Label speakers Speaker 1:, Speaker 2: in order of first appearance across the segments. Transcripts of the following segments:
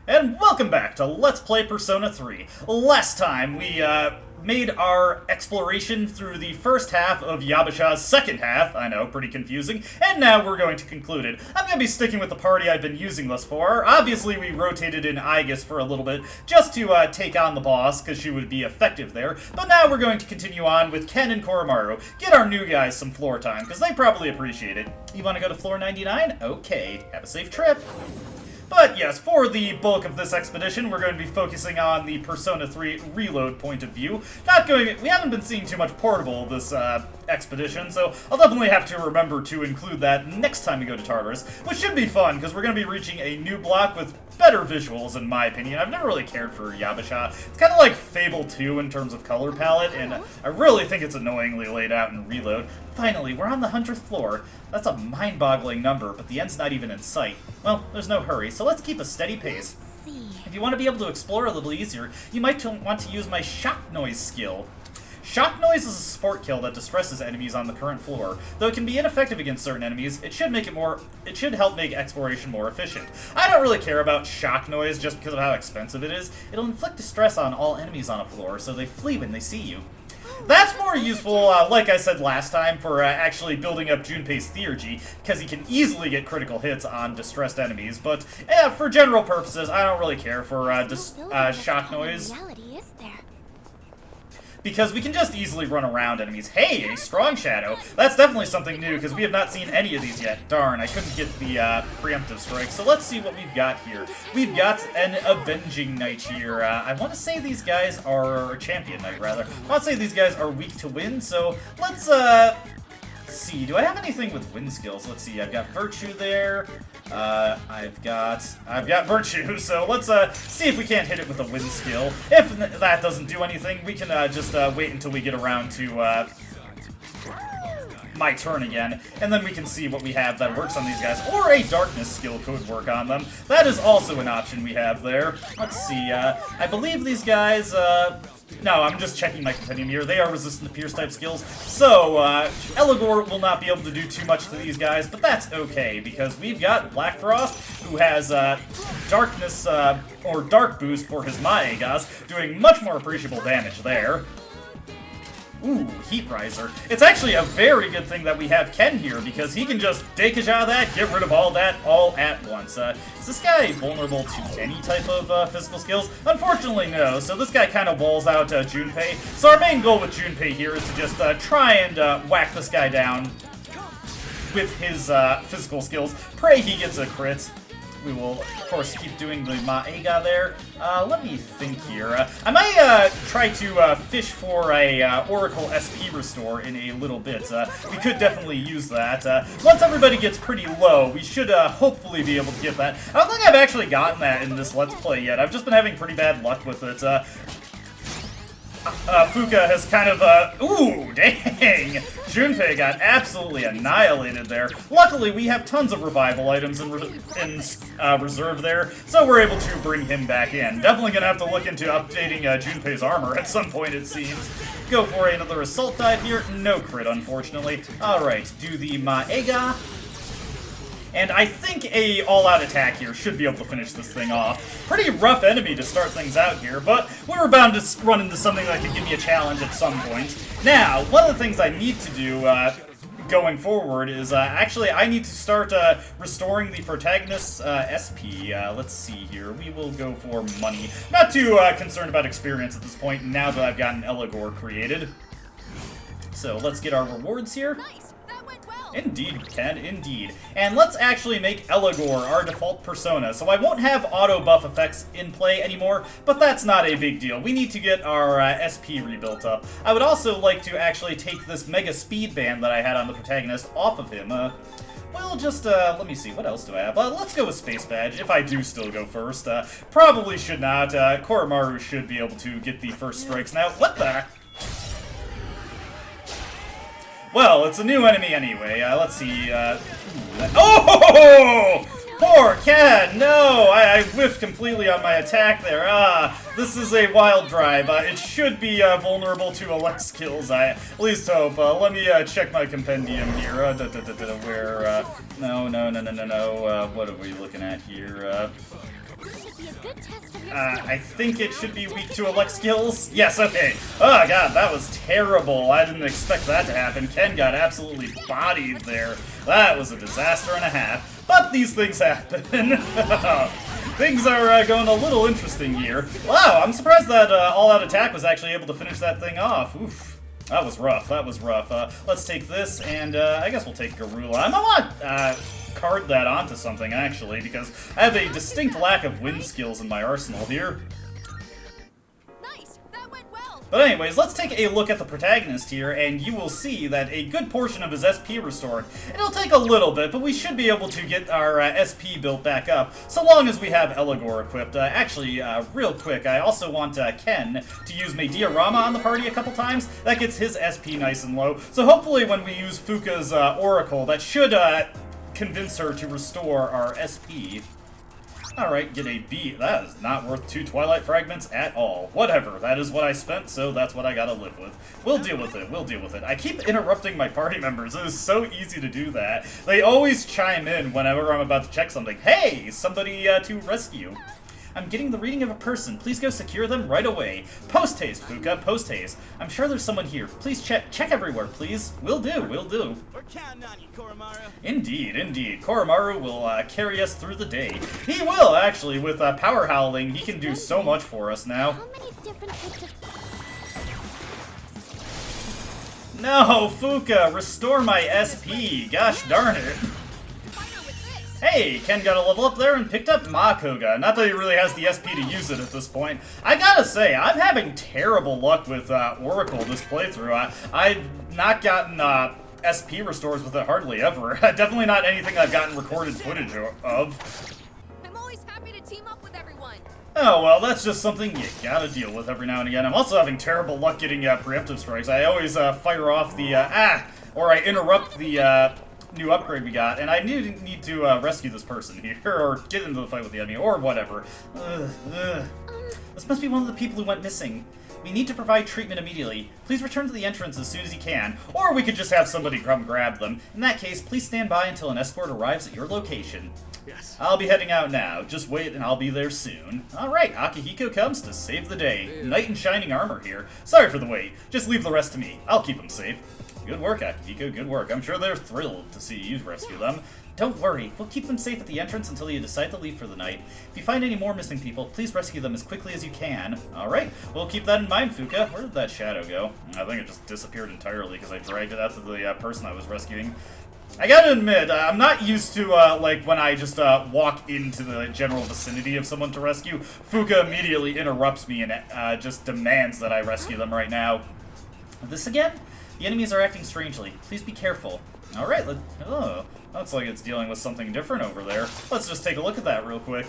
Speaker 1: And welcome back to Let's Play Persona 3. Last time we made our exploration through the first half of Yabbashah's second half. I know, pretty confusing. And now we're going to conclude it. I'm going to be sticking with the party I've been using thus far. Obviously, we rotated in Aigis for a little bit just to take on the boss, because she would be effective there. But now we're going to continue on with Ken and Koromaru. Get our new guys some floor time, because they probably appreciate it. You want to go to floor 99? Okay, have a safe trip. But yes, for the bulk of this expedition, we're going to be focusing on the Persona 3 reload point of view. We haven't been seeing too much portable this expedition, so I'll definitely have to remember to include that next time we go to Tartarus, which should be fun, because we're going to be reaching a new block with better visuals, in my opinion. I've never really cared for Yabbashah. It's kind of like Fable 2 in terms of color palette, and I really think it's annoyingly laid out in Reload. Finally, we're on the 100th floor. That's a mind-boggling number, but the end's not even in sight. Well, there's no hurry, so let's keep a steady pace. If you want to be able to explore a little easier, you might want to use my shock noise skill. Shock noise is a support kill that distresses enemies on the current floor. Though it can be ineffective against certain enemies, it should help make exploration more efficient. I don't really care about shock noise just because of how expensive it is. It'll inflict distress on all enemies on a floor, so they flee when they see you. That's more useful, like I said last time, for actually building up Junpei's theurgy, because he can easily get critical hits on distressed enemies, but for general purposes, I don't really care for shock noise. Because we can just easily run around enemies. Hey, a strong shadow! That's definitely something new, because we have not seen any of these yet. Darn, I couldn't get the preemptive strike. So let's see what we've got here. We've got an Avenging Knight here. I want to say these guys are... Champion Knight, rather. I want to say these guys are weak to wind, so let's see. Do I have anything with wind skills? Let's see. I've got Virtue there. I've got Virtue, so let's see if we can't hit it with a wind skill. If that doesn't do anything, we can just wait until we get around to my turn again, and then we can see what we have that works on these guys. Or a darkness skill could work on them. That is also an option we have there. Let's see. I believe these guys... No, I'm just checking my compendium here. They are resistant to Pierce type skills, so Eligor will not be able to do too much to these guys, but that's okay, because we've got Black Frost, who has Darkness, or Dark Boost for his Maegas, doing much more appreciable damage there. Ooh, Heat Riser. It's actually a very good thing that we have Ken here, because he can just Deikage out of that, get rid of all that, all at once. Is this guy vulnerable to any type of physical skills? Unfortunately, no. So this guy kind of walls out Junpei. So our main goal with Junpei here is to just try and whack this guy down with his physical skills. Pray he gets a crit. We will, of course, keep doing the Maega there. Let me think here. I might try to fish for a Oracle SP restore in a little bit. We could definitely use that. Once everybody gets pretty low, we should hopefully be able to get that. I don't think I've actually gotten that in this Let's Play yet. I've just been having pretty bad luck with it. Fuka has kind of, ooh, dang! Junpei got absolutely annihilated there. Luckily, we have tons of revival items in reserve there, so we're able to bring him back in. Definitely gonna have to look into updating Junpei's armor at some point, it seems. Go for another assault dive here. No crit, unfortunately. Alright, do the Maega. And I think a all-out attack here should be able to finish this thing off. Pretty rough enemy to start things out here, but we were bound to run into something that could give me a challenge at some point. Now, one of the things I need to do going forward is actually I need to start restoring the protagonist's SP. Let's see here. We will go for money. Not too concerned about experience at this point now that I've gotten Eligor created. So let's get our rewards here.
Speaker 2: Nice.
Speaker 1: Indeed, Ken, indeed. And let's actually make Eligor our default persona, so I won't have auto buff effects in play anymore, but that's not a big deal. We need to get our SP rebuilt up. I would also like to actually take this mega speed band that I had on the protagonist off of him. We'll just, let me see, what else do I have? Let's go with Space Badge, if I do still go first. Probably should not. Koromaru should be able to get the first strikes now. What the... Well, it's a new enemy anyway. Let's see. Oh! Poor cat! No! I whiffed completely on my attack there. This is a wild drive. It should be vulnerable to elect skills, I at least hope. Let me check my compendium here. Where, no. What are we looking at here? I think it should be weak to elect skills. Yes, okay. Oh god, that was terrible. I didn't expect that to happen. Ken got absolutely bodied there. That was a disaster and a half. But these things happen. Things are going a little interesting here. Wow, I'm surprised that all-out attack was actually able to finish that thing off. Oof. That was rough, that was rough. Let's take this, and I guess we'll take Garula. I might want card that onto something, actually, because I have a distinct lack of wind skills in my arsenal here.
Speaker 2: Nice, that went well.
Speaker 1: But anyways, let's take a look at the protagonist here, and you will see that a good portion of his SP restored. It'll take a little bit, but we should be able to get our SP built back up, so long as we have Eligor equipped. Actually, real quick, I also want Ken to use Diorama on the party a couple times. That gets his SP nice and low, so hopefully when we use Fuka's Oracle, that should convince her to restore our SP. Alright, get a B. That is not worth 2 Twilight Fragments at all. Whatever, that is what I spent, so that's what I gotta live with. We'll deal with it, we'll deal with it. I keep interrupting my party members. It is so easy to do that. They always chime in whenever I'm about to check something. Hey, somebody to rescue. I'm getting the reading of a person. Please go secure them right away. Post haste, Fuka, post haste. I'm sure there's someone here. Please check everywhere, please. Will do, will do.
Speaker 3: We're counting on you, Koromaru.
Speaker 1: Indeed, indeed. Koromaru will carry us through the day. He will, actually. With Power Howling, he can do so much for us now.
Speaker 2: How many different types of...
Speaker 1: No, Fuka, restore my SP. Gosh darn it. Hey, Ken got a level up there and picked up Makoga. Not that he really has the SP to use it at this point. I gotta say, I'm having terrible luck with Oracle this playthrough. I've not gotten SP restores with it hardly ever. Definitely not anything I've gotten recorded footage of.
Speaker 2: I'm always happy to team up with everyone.
Speaker 1: Oh, well, that's just something you gotta deal with every now and again. I'm also having terrible luck getting preemptive strikes. I always fire off the, or I interrupt the, new upgrade we got, and I need to rescue this person here, or get into the fight with the enemy, or whatever. This must be one of the people who went missing. We need to provide treatment immediately. Please return to the entrance as soon as you can, or we could just have somebody come grab them. In that case, please stand by until an escort arrives at your location.
Speaker 3: Yes.
Speaker 1: I'll be heading out now. Just wait and I'll be there soon. Alright, Akihiko comes to save the day. Knight in shining armor here. Sorry for the wait. Just leave the rest to me. I'll keep them safe. Good work, Akihiko, good work. I'm sure they're thrilled to see you rescue them. Don't worry, we'll keep them safe at the entrance until you decide to leave for the night. If you find any more missing people, please rescue them as quickly as you can. Alright, we'll keep that in mind, Fuka. Where did that shadow go? I think it just disappeared entirely because I dragged it after the person I was rescuing. I gotta admit, I'm not used to, like, when I just walk into the general vicinity of someone to rescue. Fuka immediately interrupts me and just demands that I rescue them right now. This again? The enemies are acting strangely. Please be careful. Alright, looks like it's dealing with something different over there. Let's just take a look at that real quick.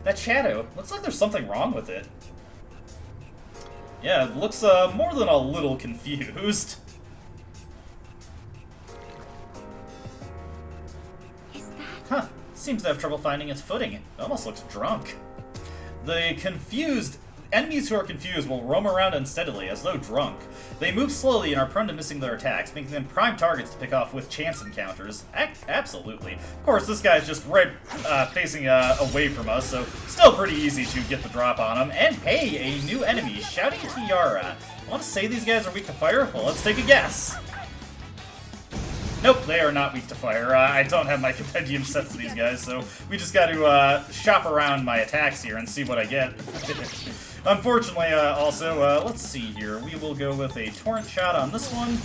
Speaker 1: That shadow, looks like there's something wrong with it. Yeah, it looks more than a little confused.
Speaker 2: Is that...
Speaker 1: Huh, seems to have trouble finding its footing. It almost looks drunk. The confused... Enemies who are confused will roam around unsteadily, as though drunk. They move slowly and are prone to missing their attacks, making them prime targets to pick off with chance encounters. Absolutely. Of course, this guy's just right facing away from us, so still pretty easy to get the drop on him. And hey, a new enemy, Shouting Tiara. I want to say these guys are weak to fire? Well, let's take a guess. Nope, they are not weak to fire. I don't have my compendium set to these guys, so we just got to shop around my attacks here and see what I get. Unfortunately, also, let's see here. We will go with a Torrent Shot on this one.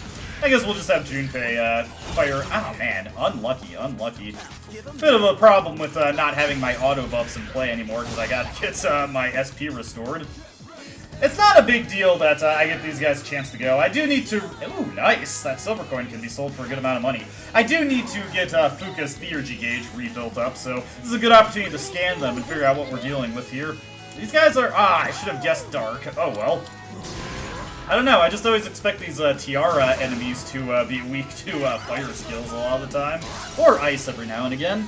Speaker 1: I guess we'll just have Junpei fire. Oh man, unlucky, unlucky. Bit of a problem with not having my auto buffs in play anymore because I got to get my SP restored. It's not a big deal that I get these guys a chance to go. I do need to... Ooh, nice! That silver coin can be sold for a good amount of money. I do need to get Fuka's Theurgy gauge rebuilt up, so this is a good opportunity to scan them and figure out what we're dealing with here. These guys are... I should have guessed dark. Oh, well. I don't know, I just always expect these Tiara enemies to be weak to fire skills a lot of the time. Or ice every now and again.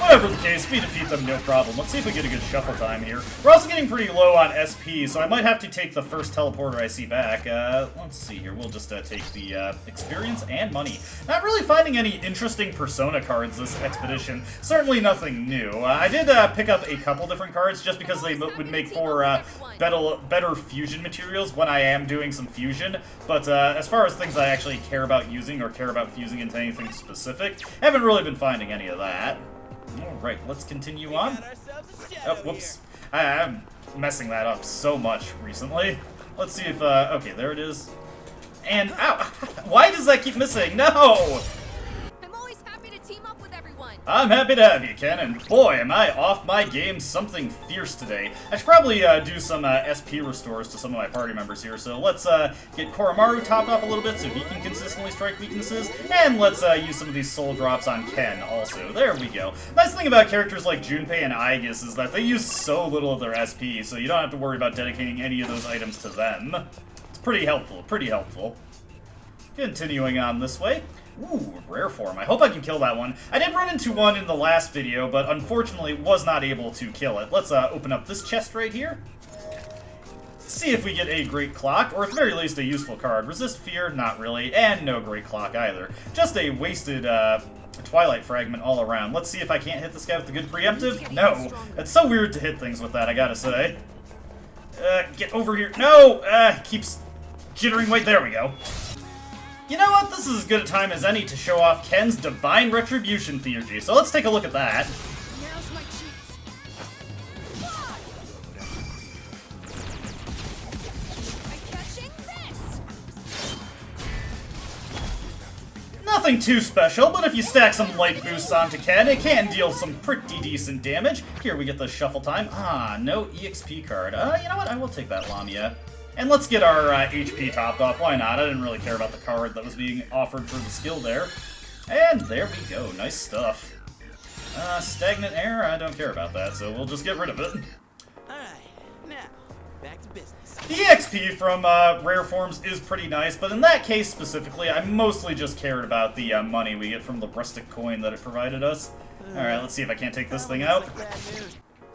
Speaker 1: Whatever the case, we defeat them no problem. Let's see if we get a good shuffle time here. We're also getting pretty low on SP, so I might have to take the first teleporter I see back. Let's see here. We'll just take the experience and money. Not really finding any interesting Persona cards this expedition. Certainly nothing new. I did pick up a couple different cards just because they would make for better fusion materials when I am doing some fusion. But as far as things I actually care about using or care about fusing into anything specific, haven't really been finding any of that. Alright, let's continue on. Oh, whoops. I'm messing that up so much recently. Let's see if, okay, there it is. And, ow! Why does that keep missing? No!
Speaker 2: I'm always happy to team up with everyone.
Speaker 1: I'm happy to have you, Ken, and boy, am I off my game something fierce today. I should probably do some SP restores to some of my party members here, so let's get Koromaru topped off a little bit so he can consistently strike weaknesses, and let's use some of these soul drops on Ken also. There we go. Nice thing about characters like Junpei and Aegis is that they use so little of their SP, so you don't have to worry about dedicating any of those items to them. It's pretty helpful, pretty helpful. Continuing on this way. Ooh, rare form. I hope I can kill that one. I did run into one in the last video, but unfortunately was not able to kill it. Let's open up this chest right here. See if we get a Great Clock, or at the very least a useful card. Resist Fear, not really, and no Great Clock either. Just a wasted Twilight Fragment all around. Let's see if I can't hit this guy with the good preemptive. No, it's so weird to hit things with that, I gotta say. Get over here. No! Keeps jittering. Wait, there we go. You know what? This is as good a time as any to show off Ken's Divine Retribution theurgy, so let's take a look at that.
Speaker 2: Now's my chance. Try catching this.
Speaker 1: Nothing too special, but if you stack some light boosts onto Ken, it can deal some pretty decent damage. Here we get the shuffle time. Ah, no EXP card. You know what? I will take that Lamia. And let's get our HP topped off. Why not? I didn't really care about the card that was being offered for the skill there. And there we go. Nice stuff. Stagnant Air, I don't care about that, so we'll just get rid of it.
Speaker 3: Alright, now, back to business.
Speaker 1: The EXP from rare forms is pretty nice, but in that case specifically, I mostly just cared about the money we get from the rustic coin that it provided us. Alright, let's see if I can't take this thing out.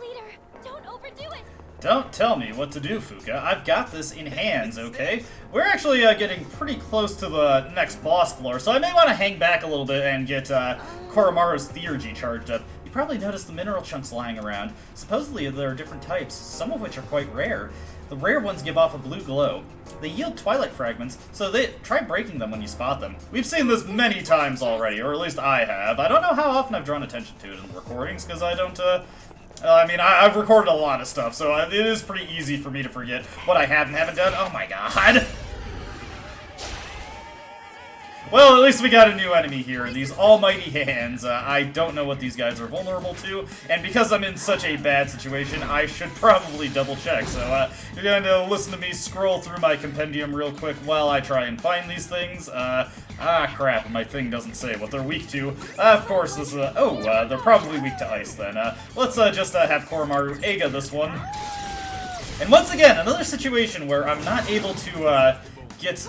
Speaker 2: Leader, don't overdo it.
Speaker 1: Don't tell me what to do, Fuka. I've got this in hands, okay? We're actually getting pretty close to the next boss floor, so I may want to hang back a little bit and get Koromaru's Theurgy charged up. You probably noticed the mineral chunks lying around. Supposedly there are different types, some of which are quite rare. The rare ones give off a blue glow. They yield Twilight Fragments, so try breaking them when you spot them. We've seen this many times already, or at least I have. I don't know how often I've drawn attention to it in the recordings, because I don't, I mean, I've recorded a lot of stuff, so it is pretty easy for me to forget what I have and haven't done. Oh my god! Well, at least we got a new enemy here, these almighty hands. I don't know what these guys are vulnerable to, and because I'm in such a bad situation, I should probably double check. So, you're going to listen to me scroll through my compendium real quick while I try and find these things. Crap, my thing doesn't say what they're weak to. Of course, this is they're probably weak to ice then. Let's just have Koromaru Ega this one. And once again, another situation where I'm not able to, get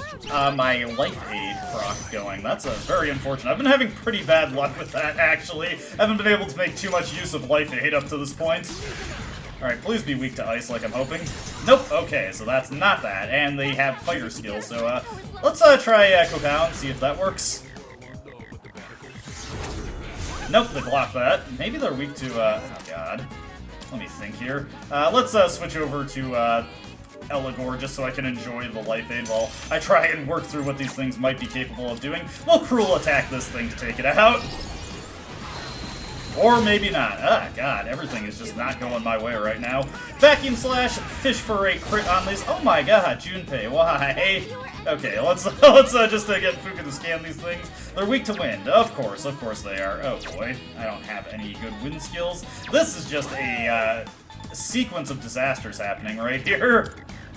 Speaker 1: my life aid proc going. That's very unfortunate. I've been having pretty bad luck with that, actually. I haven't been able to make too much use of life aid up to this point. Alright, please be weak to ice like I'm hoping. Nope, okay, so that's not that. And they have fighter skills, so let's try Kokao and see if that works. Nope, they block that. Maybe they're weak to, oh god. Let me think here. Let's switch over to Eligor just so I can enjoy the life aid while I try and work through what these things might be capable of doing. We'll cruel attack this thing to take it out. Or maybe not. Ah, god, everything is just not going my way right now. Vacuum Slash, Fish for a crit on these. Oh my god, Junpei, why? Okay, let's just get Fuka to scan these things. They're weak to wind. Of course they are. Oh boy, I don't have any good wind skills. This is just a sequence of disasters happening right here.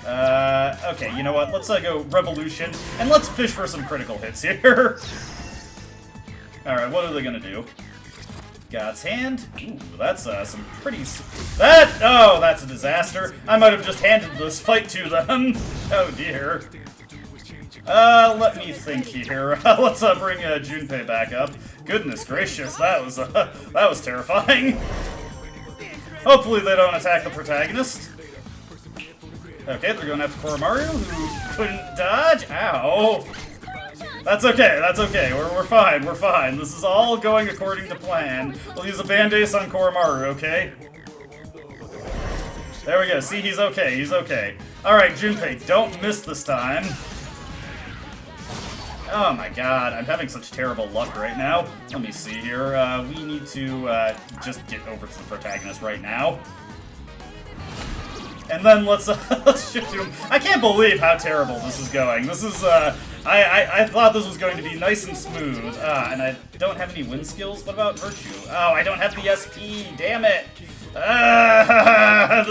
Speaker 1: Okay, you know what? Let's go Revolution, and let's fish for some critical hits here. Alright, what are they gonna do? God's Hand. Ooh, that's some pretty... Oh, that's a disaster. I might have just handed this fight to them. Oh dear. Let me think here. Let's bring Junpei back up. Goodness gracious, that was terrifying. Hopefully they don't attack the protagonist. Okay, they're going after Koromaru, who couldn't dodge. Ow. That's okay, that's okay. We're fine, we're fine. This is all going according to plan. We'll use a Band-Aid on Koromaru, okay? There we go. See, he's okay, he's okay. Alright, Junpei, don't miss this time. Oh my god, I'm having such terrible luck right now. Let me see here. We need to just get over to the protagonist right now. And then let's shift to him. I can't believe how terrible this is going. This is, I thought this was going to be nice and smooth. And I don't have any win skills. What about Virtue? Oh, I don't have the SP. Damn it.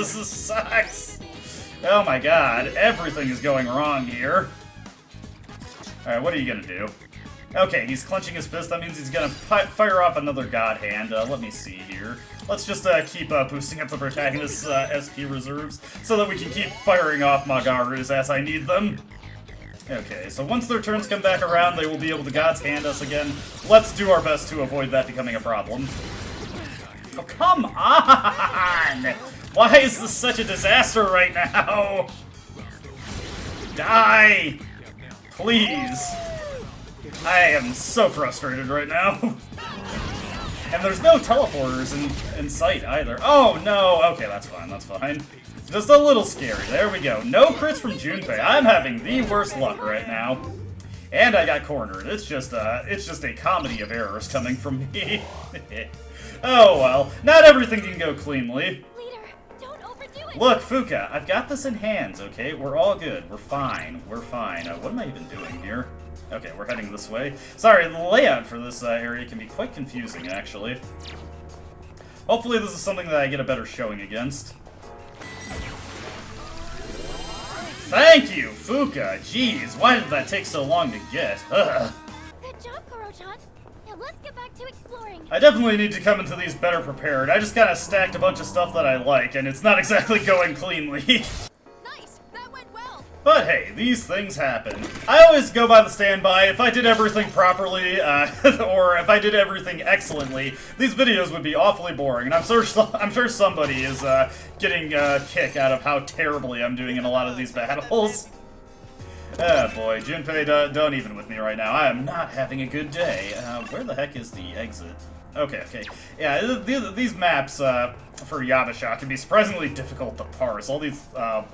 Speaker 1: Sucks. Oh my god. Everything is going wrong here. Alright, what are you gonna do? Okay, he's clenching his fist. That means he's gonna fire off another God Hand. Let me see here. Let's just keep boosting up the protagonist's SP reserves so that we can keep firing off Magarus as I need them. Okay, so once their turns come back around, they will be able to God's Hand us again. Let's do our best to avoid that becoming a problem. Oh, come on! Why is this such a disaster right now? Die! Please! I am so frustrated right now. And there's no teleporters in sight either. Oh no! Okay, that's fine, that's fine. Just a little scary. There we go. No crits from Junpei. I'm having the worst luck right now. And I got cornered. It's just a comedy of errors coming from me. Oh well. Not everything can go cleanly.
Speaker 2: Leader, don't overdo it.
Speaker 1: Look, Fuka, I've got this in hands, okay? We're all good. We're fine. We're fine. What am I even doing here? Okay, we're heading this way. Sorry, the layout for this area can be quite confusing, actually. Hopefully this is something that I get a better showing against. Thank you, Fuka! Jeez, why did that take so long to get? Ugh.
Speaker 2: Good job, Koro-chan. Now let's get back to exploring.
Speaker 1: I definitely need to come into these better prepared. I just kind of stacked a bunch of stuff that I like, and it's not exactly going cleanly.
Speaker 2: Nice! That went well!
Speaker 1: But hey, these things happen. I always go by the standby. If I did everything properly, or if I did everything excellently, these videos would be awfully boring. And I'm sure somebody is getting a kick out of how terribly I'm doing in a lot of these battles. Oh boy, Junpei, don't even with me right now. I am not having a good day. Where the heck is the exit? Okay, okay. Yeah, these maps for Yabbashah can be surprisingly difficult to parse. All these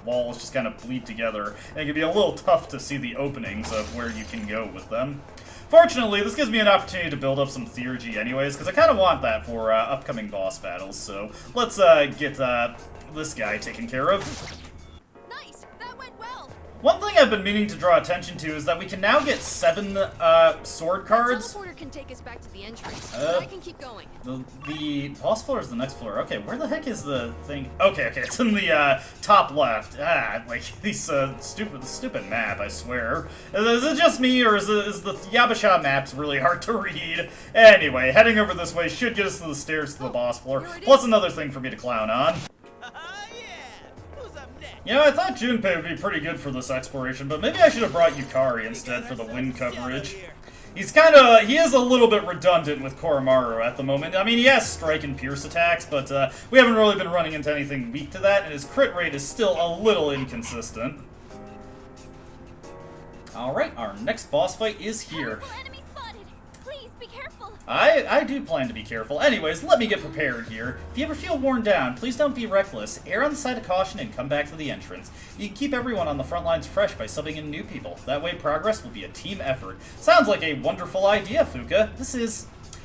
Speaker 1: walls just kind of bleed together, and it can be a little tough to see the openings of where you can go with them. Fortunately, this gives me an opportunity to build up some theurgy anyways, because I kind of want that for upcoming boss battles. So let's get this guy taken care of.
Speaker 2: Nice! That went well!
Speaker 1: One thing I've been meaning to draw attention to is that we can now get 7 sword cards.
Speaker 2: Teleporter can take us back to the entrance, but I can keep going.
Speaker 1: The boss floor is the next floor. Okay, where the heck is the thing? Okay, okay, it's in the top left. Like these stupid map, I swear. Is it just me, or is the Yabbashah maps really hard to read? Anyway, heading over this way should get us to the stairs to the boss floor. Plus another thing for me to clown on. You know, I thought Junpei would be pretty good for this exploration, but maybe I should have brought Yukari instead for the wind coverage. He is a little bit redundant with Koromaru at the moment. I mean, he has strike and pierce attacks, but we haven't really been running into anything weak to that, and his crit rate is still a little inconsistent. Alright, our next boss fight is here.
Speaker 2: Enemy spotted. Please be careful.
Speaker 1: I do plan to be careful. Anyways, let me get prepared here. If you ever feel worn down, please don't be reckless. Err on the side of caution and come back to the entrance. You can keep everyone on the front lines fresh by subbing in new people. That way progress will be a team effort. Sounds like a wonderful idea, Fuka.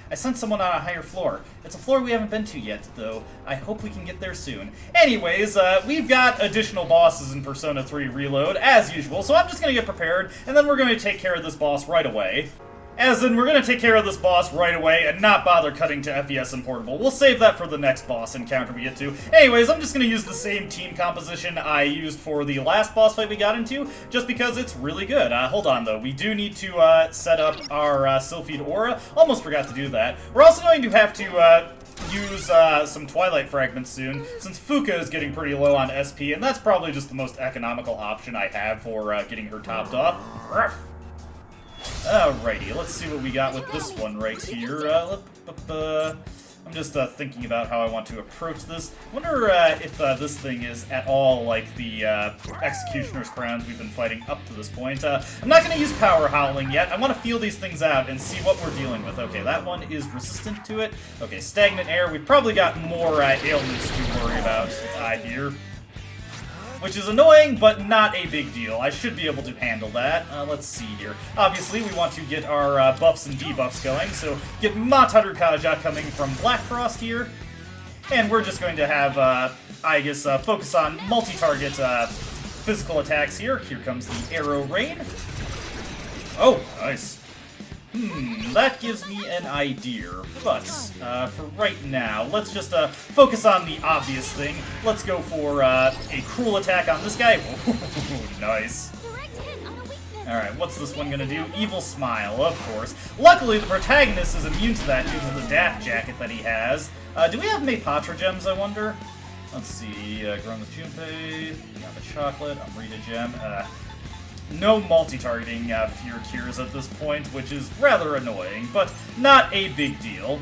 Speaker 1: I sent someone on a higher floor. It's a floor we haven't been to yet, though. I hope we can get there soon. Anyways, we've got additional bosses in Persona 3 Reload, as usual, so I'm just gonna get prepared, and then we're going to take care of this boss right away. As in, we're going to take care of this boss right away and not bother cutting to FES and Portable. We'll save that for the next boss encounter we get to. Anyways, I'm just going to use the same team composition I used for the last boss fight we got into, just because it's really good. Hold on, though. We do need to set up our Sylphid Aura. Almost forgot to do that. We're also going to have to use some Twilight Fragments soon, since Fuka is getting pretty low on SP, and that's probably just the most economical option I have for getting her topped off. Ruff. Alrighty, let's see what we got with this one right here. I'm just thinking about how I want to approach this. Wonder if this thing is at all like the Executioner's Crowns we've been fighting up to this point. I'm not going to use Power Howling yet. I want to feel these things out and see what we're dealing with. Okay, that one is resistant to it. Okay, Stagnant Air. We've probably got more ailments to worry about here. Which is annoying, but not a big deal. I should be able to handle that. Let's see here. Obviously, we want to get our buffs and debuffs going, so get Mataru Kaja coming from Black Frost here. And we're just going to have, I guess, focus on multi-target physical attacks here. Here comes the Arrow Rain. Oh, nice. That gives me an idea, but for right now, let's just focus on the obvious thing. Let's go for a cruel attack on this guy. Ooh, nice. Alright, what's this one gonna do? Evil Smile, of course. Luckily, the protagonist is immune to that due to the Daft Jacket that he has. Do we have Maypatra gems, I wonder? Let's see, Grown with Junpei, Yabbashah Chocolate, Amrita Gem, no multi-targeting Fear Cures at this point, which is rather annoying, but not a big deal.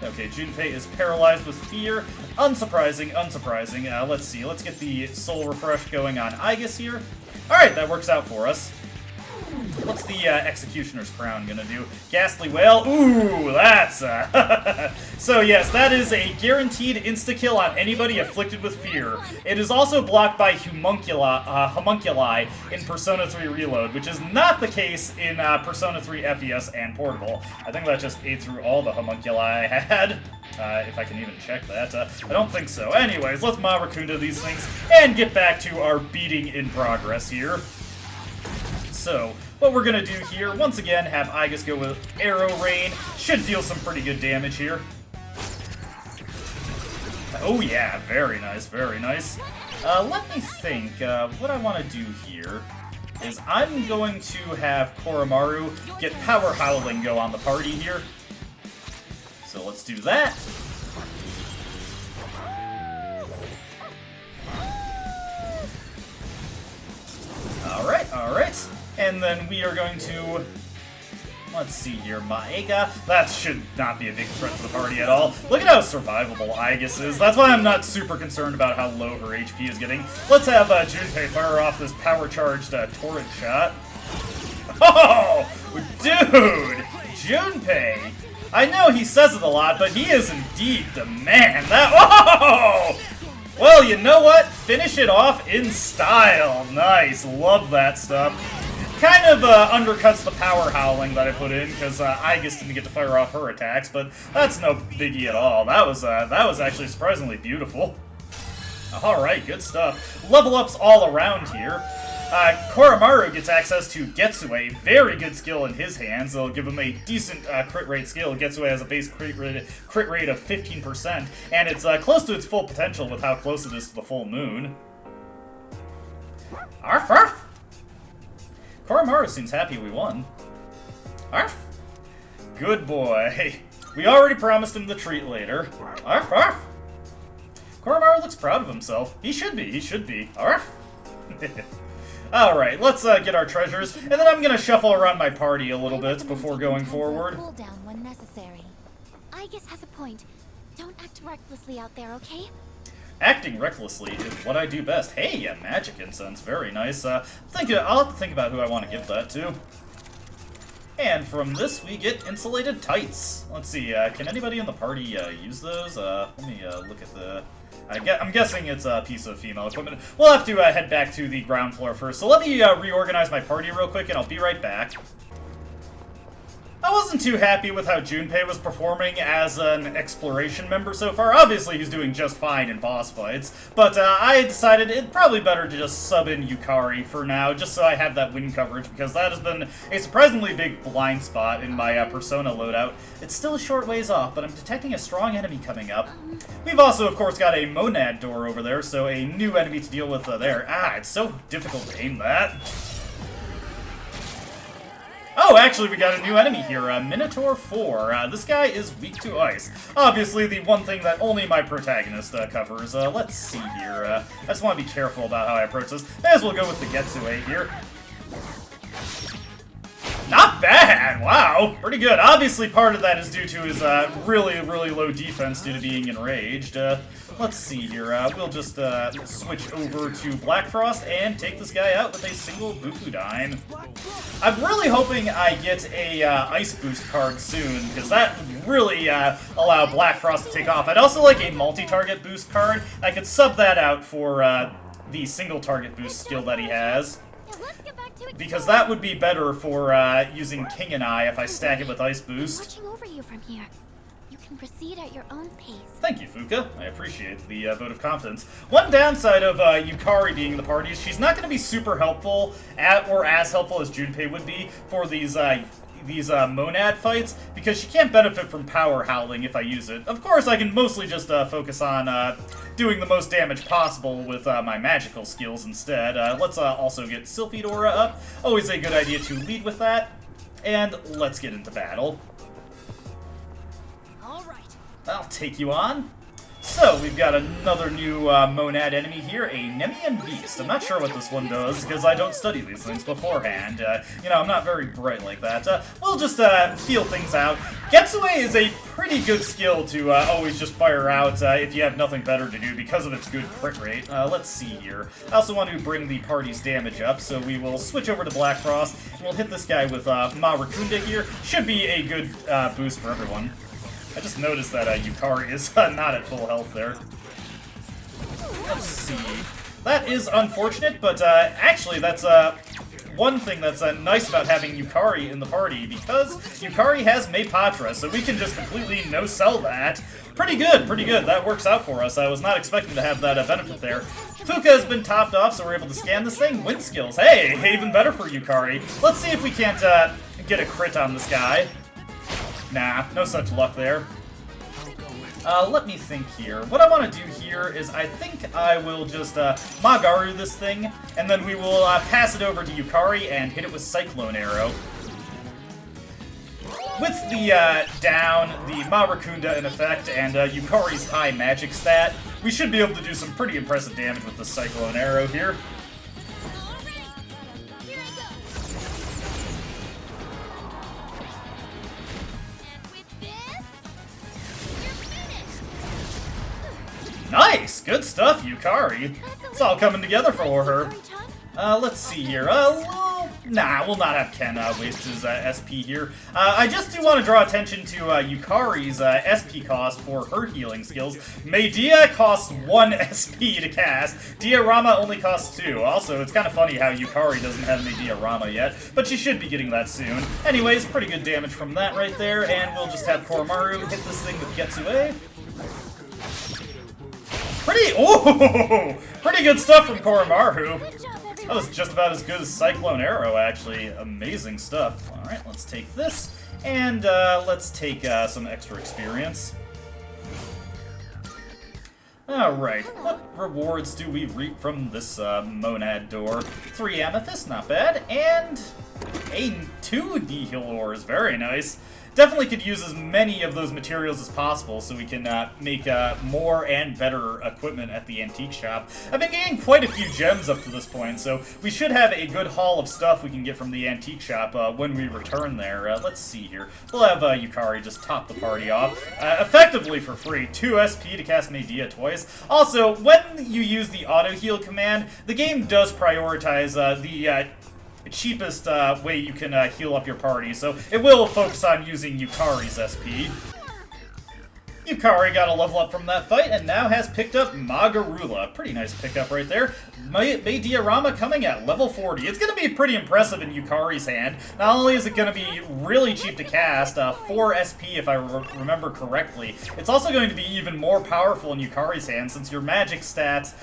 Speaker 1: Okay, Junpei is paralyzed with fear. Unsurprising, unsurprising. Let's see, let's get the Soul Refresh going on Aigis here. Alright, that works out for us. What's the Executioner's Crown gonna do? Ghastly Wail? Ooh, that's... So yes, that is a guaranteed insta-kill on anybody afflicted with fear. It is also blocked by homunculi in Persona 3 Reload, which is not the case in Persona 3 FES and Portable. I think that just ate through all the homunculi I had. If I can even check that. I don't think so. Anyways, let's Marakunda these things and get back to our beating in progress here. So, what we're gonna do here, once again, have Aigis go with Arrow Rain. Should deal some pretty good damage here. Oh yeah, very nice, very nice. Let me think, what I want to do here is I'm going to have Koromaru get Power Howling go on the party here. So let's do that. Alright, alright. And then we are going to, let's see here, Maega. That should not be a big threat to the party at all. Look at how survivable Aigis is. That's why I'm not super concerned about how low her HP is getting. Let's have Junpei fire off this power-charged Torrent Shot. Oh, dude! Junpei! I know he says it a lot, but he is indeed the man. That, oh! Well, you know what? Finish it off in style. Nice. Love that stuff. Kind of undercuts the Power Howling that I put in, because Aigis didn't get to fire off her attacks, but that's no biggie at all. That was actually surprisingly beautiful. Alright, good stuff. Level ups all around here. Koromaru gets access to Getsue, very good skill in his hands. It'll give him a decent crit rate skill. Getsue has a base crit rate of 15%, and it's close to its full potential with how close it is to the full moon. Arf, arf! Koromaru seems happy we won. Arf! Good boy. We already promised him the treat later. Arf, arf! Koromaru looks proud of himself. He should be, he should be. Arf! Alright, let's get our treasures, and then I'm gonna shuffle around my party a little bit before going forward.
Speaker 2: Cool down when necessary. Aigis has a point. Don't act recklessly out there, okay?
Speaker 1: Acting recklessly is what I do best. Hey, a magic incense, very nice. I'll have to think about who I want to give that to. And from this, we get insulated tights. Let's see, can anybody in the party use those? Let me look at the... I'm guessing it's a piece of female equipment. We'll have to head back to the ground floor first. So let me reorganize my party real quick, and I'll be right back. I wasn't too happy with how Junpei was performing as an exploration member so far. Obviously, he's doing just fine in boss fights, but I decided it'd probably better to just sub in Yukari for now, just so I have that win coverage, because that has been a surprisingly big blind spot in my Persona loadout. It's still a short ways off, but I'm detecting a strong enemy coming up. We've also, of course, got a Monad door over there, so a new enemy to deal with there. It's so difficult to aim that. Oh, actually, we got a new enemy here, Minotaur 4. This guy is weak to ice. Obviously, the one thing that only my protagonist covers. Let's see here. I just want to be careful about how I approach this. May as well go with the Getsue here. Not Not bad! Wow, pretty good. Obviously, part of that is due to his really, really low defense due to being enraged. Let's see here. We'll just switch over to Black Frost and take this guy out with a single Bufudine. I'm really hoping I get a Ice Boost card soon, because that would really allow Black Frost to take off. I'd also like a multi-target boost card. I could sub that out for the single target boost skill that he has. Because that would be better for using King and I if I stack it with Ice Boost.
Speaker 2: Watching over you from here. You can proceed at your own pace.
Speaker 1: Thank you, Fuka. I appreciate the vote of confidence. One downside of Yukari being in the party is she's not going to be super helpful, or as helpful as Junpei would be for these monad fights, because she can't benefit from power howling if I use it. Of course, I can mostly just focus on doing the most damage possible with my magical skills instead. Let's also get Sylphid Aura up. Always a good idea to lead with that. And let's get into battle. I'll take you on. So, we've got another new monad enemy here, a Nemean beast. I'm not sure what this one does, because I don't study these things beforehand. You know, I'm not very bright like that. We'll just feel things out. Getsue is a pretty good skill to always just fire out if you have nothing better to do because of its good crit rate. Let's see here. I also want to bring the party's damage up, so we will switch over to Black Frost, and we'll hit this guy with Marakunda here. Should be a good boost for everyone. I just noticed that Yukari is not at full health there. Let's see. That is unfortunate, but actually that's one thing that's nice about having Yukari in the party, because Yukari has Maypatra, so we can just completely no-sell that. Pretty good, pretty good. That works out for us. I was not expecting to have that benefit there. Fuka has been topped off, so we're able to scan this thing. Wind skills. Hey, even better for Yukari. Let's see if we can't get a crit on this guy. Nah, no such luck there. Let me think here. What I want to do here is I think I will just Magaru this thing, and then we will pass it over to Yukari and hit it with Cyclone Arrow. With the down, the Marakunda in effect, and Yukari's high magic stat, we should be able to do some pretty impressive damage with the Cyclone Arrow here. Nice! Good stuff, Yukari. It's all coming together for her. Let's see here. Nah, we'll not have Ken waste his SP here. I just do want to draw attention to Yukari's SP cost for her healing skills. Medea costs 1 SP to cast. Diorama only costs 2. Also, it's kind of funny how Yukari doesn't have Medea Rama yet, but she should be getting that soon. Anyways, pretty good damage from that right there, and we'll just have Koromaru hit this thing with Getsue. Pretty good stuff from Koromaru. That was just about as good as Cyclone Arrow, actually. Amazing stuff. Alright, let's take this, and let's take some extra experience. Alright, what rewards do we reap from this monad door? 3 amethysts, not bad, and 2 Nihil ores, very nice. Definitely could use as many of those materials as possible so we can make more and better equipment at the antique shop. I've been getting quite a few gems up to this point, so we should have a good haul of stuff we can get from the antique shop when we return there. Let's see here. We'll have Yukari just top the party off, effectively for free. 2 SP to cast Medea twice. Also, when you use the auto-heal command, the game does prioritize the cheapest way you can heal up your party, so it will focus on using Yukari's SP. Yukari got a level up from that fight, and now has picked up Magarula. Pretty nice pickup right there. Medea Rama coming at level 40. It's going to be pretty impressive in Yukari's hand. Not only is it going to be really cheap to cast, 4 SP if I remember correctly, it's also going to be even more powerful in Yukari's hand, since your magic stats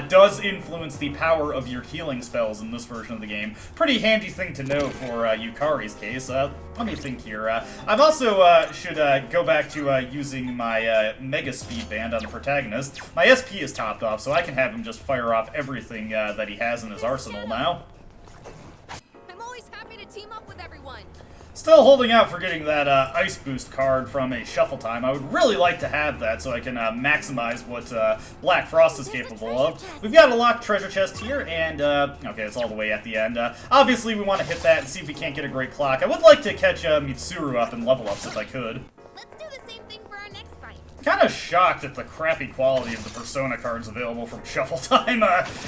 Speaker 1: does influence the power of your healing spells in this version of the game. Pretty handy thing to know for Yukari's case. Let me think here. I've also should go back to using my Mega Speed Band on the protagonist. My SP is topped off, so I can have him just fire off everything that he has in his arsenal now.
Speaker 4: I'm always happy to team up with everyone.
Speaker 1: Still holding out for getting that Ice Boost card from a Shuffle Time. I would really like to have that so I can maximize what Black Frost is capable of. We've got a locked treasure chest here, and, okay, it's all the way at the end. Obviously, we want to hit that and see if we can't get a great clock. I would like to catch Mitsuru up and level ups if I could.
Speaker 2: Let's do the same thing for our next fight.
Speaker 1: Kind of shocked at the crappy quality of the Persona cards available from Shuffle Time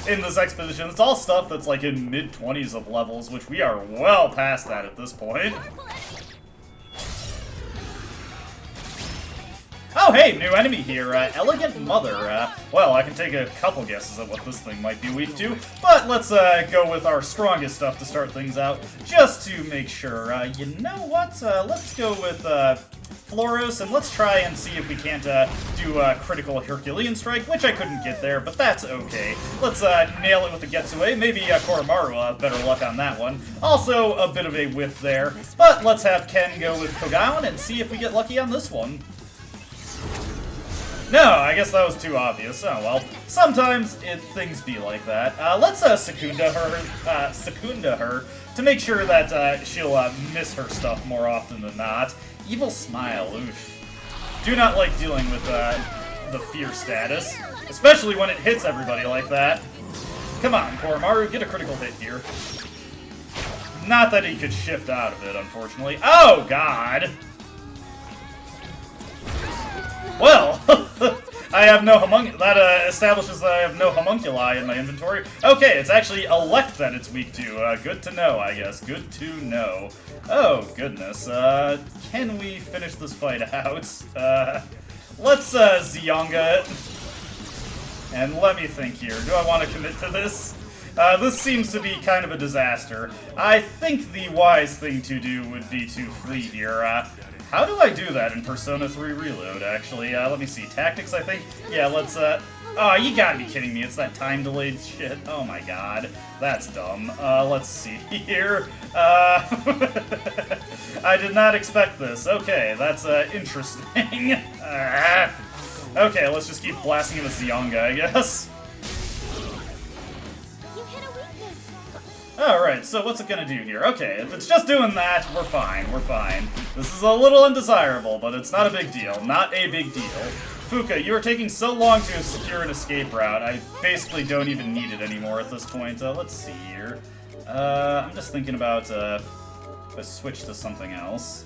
Speaker 1: in this expedition. It's all stuff that's like in mid-20s of levels, which we are well past that at this point. Oh hey, new enemy here, Elegant Mother. Well, I can take a couple guesses at what this thing might be weak to, but let's go with our strongest stuff to start things out, just to make sure. You know what? Let's go with Floros, and let's try and see if we can't do a critical Herculean strike, which I couldn't get there, but that's okay. Let's nail it with the Getsue. Maybe Koromaru will have better luck on that one. Also, a bit of a whiff there, but let's have Ken go with Kogawan and see if we get lucky on this one. No, I guess that was too obvious. Oh well. Sometimes things be like that. Let's Secunda her to make sure that she'll miss her stuff more often than not. Evil Smile, oof. Do not like dealing with the fear status, especially when it hits everybody like that. Come on, Koromaru, get a critical hit here. Not that he could shift out of it, unfortunately. Oh, God! Well, I have no that establishes that I have no homunculi in my inventory. Okay, it's actually Elect that it's weak to. Good to know, I guess. Good to know. Oh, goodness. Can we finish this fight out? Let's Zionga it. And let me think here. Do I want to commit to this? This seems to be kind of a disaster. I think the wise thing to do would be to flee here. How do I do that in Persona 3 Reload, actually? Let me see. Tactics, I think? Yeah, let's, oh, you gotta be kidding me. It's that time-delayed shit. Oh my god. That's dumb. Let's see here. I did not expect this. Okay, that's, interesting. Okay, let's just keep blasting him with Zionga, I guess. Alright, so what's it gonna do here? Okay, if it's just doing that, we're fine, we're fine. This is a little undesirable, but it's not a big deal. Not a big deal. Fuka, you are taking so long to secure an escape route, I basically don't even need it anymore at this point. Let's see here. I'm just thinking about, if I switch to something else.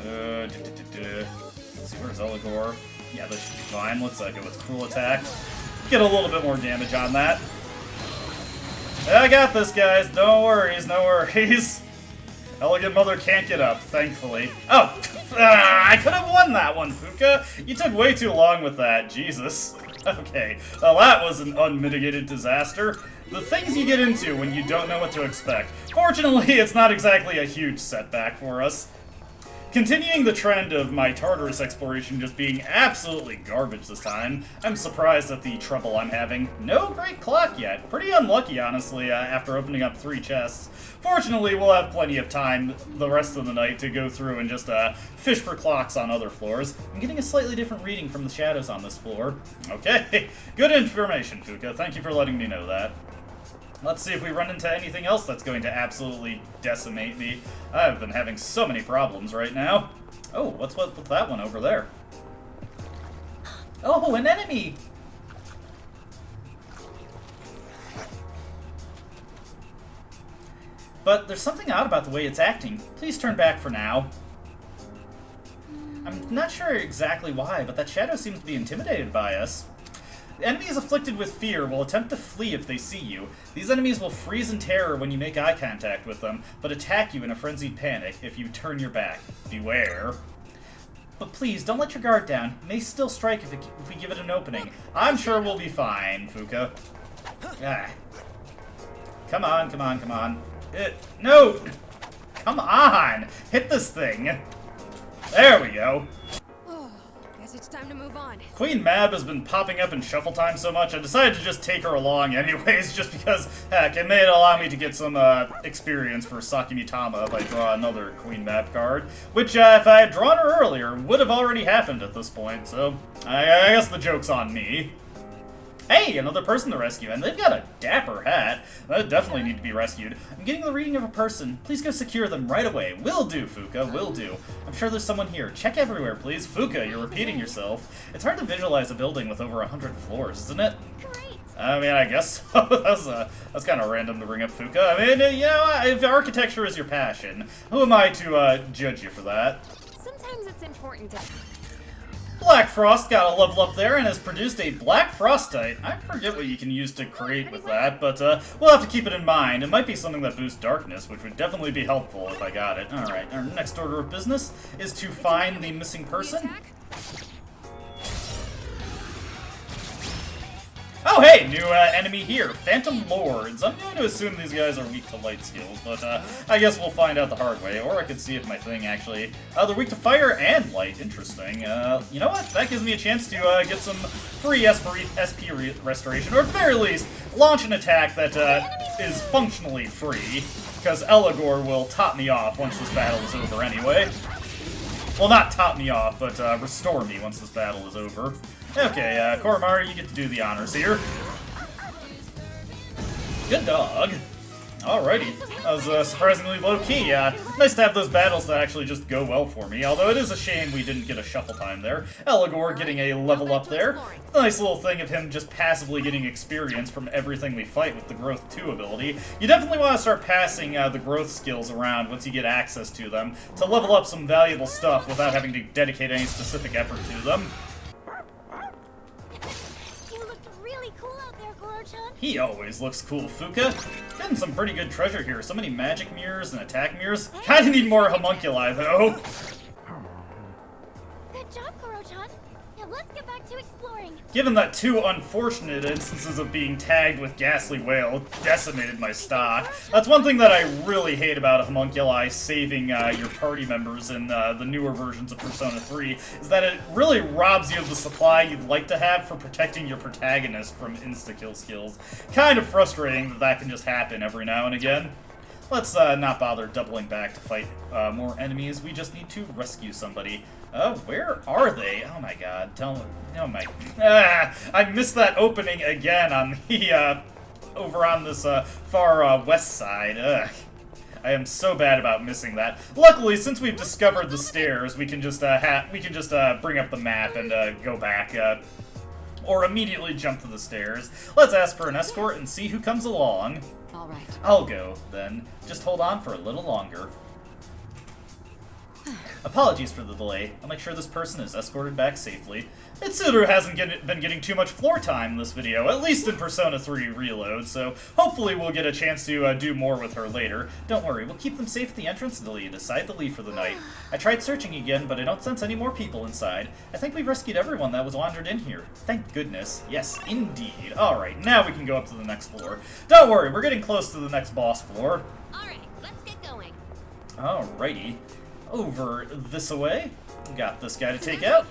Speaker 1: Let's see, where's Eligor? Yeah, this should be fine. Let's go with Cruel Attack. Get a little bit more damage on that. I got this, guys. No worries, no worries. Elegant Mother can't get up, thankfully. Oh! I could have won that one, Fuka! You took way too long with that, Jesus. Okay, well that was an unmitigated disaster. The things you get into when you don't know what to expect. Fortunately, it's not exactly a huge setback for us. Continuing the trend of my Tartarus exploration just being absolutely garbage this time, I'm surprised at the trouble I'm having. No great clock yet. Pretty unlucky, honestly, after opening up 3 chests. Fortunately, we'll have plenty of time the rest of the night to go through and just fish for clocks on other floors. I'm getting a slightly different reading from the shadows on this floor. Okay, good information, Fuka. Thank you for letting me know that. Let's see if we run into anything else that's going to absolutely decimate me. I've been having so many problems right now. Oh, what's with that one over there? Oh, an enemy! But there's something odd about the way it's acting. Please turn back for now. I'm not sure exactly why, but that shadow seems to be intimidated by us. The enemies afflicted with fear will attempt to flee if they see you. These enemies will freeze in terror when you make eye contact with them, but attack you in a frenzied panic if you turn your back. Beware. But please, don't let your guard down. It may still strike if we give it an opening. I'm sure we'll be fine, Fuka. Ah. Come on, come on, come on. No! Come on! Hit this thing! There we go.
Speaker 4: Guess it's time to move on.
Speaker 1: Queen Mab has been popping up in Shuffle Time so much, I decided to just take her along anyways, just because, heck, it may allow me to get some experience for Sakimitama if I draw another Queen Mab card, which, if I had drawn her earlier, would have already happened at this point, so I guess the joke's on me. Hey, another person to rescue, and they've got a dapper hat. That definitely need to be rescued. I'm getting the reading of a person. Please go secure them right away. Will do, Fuka, will do. I'm sure there's someone here. Check everywhere, please. Fuka, you're repeating yourself. It's hard to visualize a building with over 100 floors, isn't it?
Speaker 2: Great.
Speaker 1: I mean, I guess that's kind of random to bring up, Fuka. I mean, you know, if architecture is your passion, who am I to judge you for that?
Speaker 4: Sometimes it's important to...
Speaker 1: Black Frost got a level up there and has produced a Black Frostite. I forget what you can use to create with that, but we'll have to keep it in mind. It might be something that boosts darkness, which would definitely be helpful if I got it. Alright, our next order of business is to find the missing person. Oh hey, new enemy here, Phantom Lords. I'm going to assume these guys are weak to light skills, but I guess we'll find out the hard way, or I could see if my thing actually... they're weak to fire and light, interesting. You know what, that gives me a chance to get some free SP restoration, or at the very least, launch an attack that is functionally free, because Eligor will top me off once this battle is over anyway. Well, not top me off, but restore me once this battle is over. Okay, Koromaru, you get to do the honors here. Good dog. Alrighty. That was surprisingly low-key. Nice to have those battles that actually just go well for me, although it is a shame we didn't get a shuffle time there. Eligor getting a level up there. Nice little thing of him just passively getting experience from everything we fight with the Growth 2 ability. You definitely want to start passing the growth skills around once you get access to them, to level up some valuable stuff without having to dedicate any specific effort to them. He always looks cool, Fuka. Getting some pretty good treasure here. So many magic mirrors and attack mirrors. Kinda need more homunculi, though.
Speaker 2: Good job, Koro-chan. Now let's get back to exploring.
Speaker 1: Given that 2 unfortunate instances of being tagged with Ghastly Whale decimated my stock, that's one thing that I really hate about a homunculi saving your party members in the newer versions of Persona 3, is that it really robs you of the supply you'd like to have for protecting your protagonist from insta-kill skills. Kind of frustrating that that can just happen every now and again. Let's not bother doubling back to fight more enemies. We just need to rescue somebody. Where are they? Oh my god, tell me. Oh my... I missed that opening again on the, over on this, far, west side. Ugh. I am so bad about missing that. Luckily, since we've discovered the stairs, we can just, bring up the map and, go back, or immediately jump to the stairs. Let's ask for an escort and see who comes along.
Speaker 4: All right.
Speaker 1: I'll go, then. Just hold on for a little longer. Apologies for the delay. I'll make sure this person is escorted back safely. Mitsuru hasn't been getting too much floor time in this video, at least in Persona 3 Reload, so hopefully we'll get a chance to do more with her later. Don't worry, we'll keep them safe at the entrance until you decide to leave for the night. I tried searching again, but I don't sense any more people inside. I think we've rescued everyone that was wandered in here. Thank goodness. Yes, indeed. Alright, now we can go up to the next floor. Don't worry, we're getting close to the next boss floor.
Speaker 2: Alright, let's get going.
Speaker 1: Alrighty. Over this way. We got this guy to take out.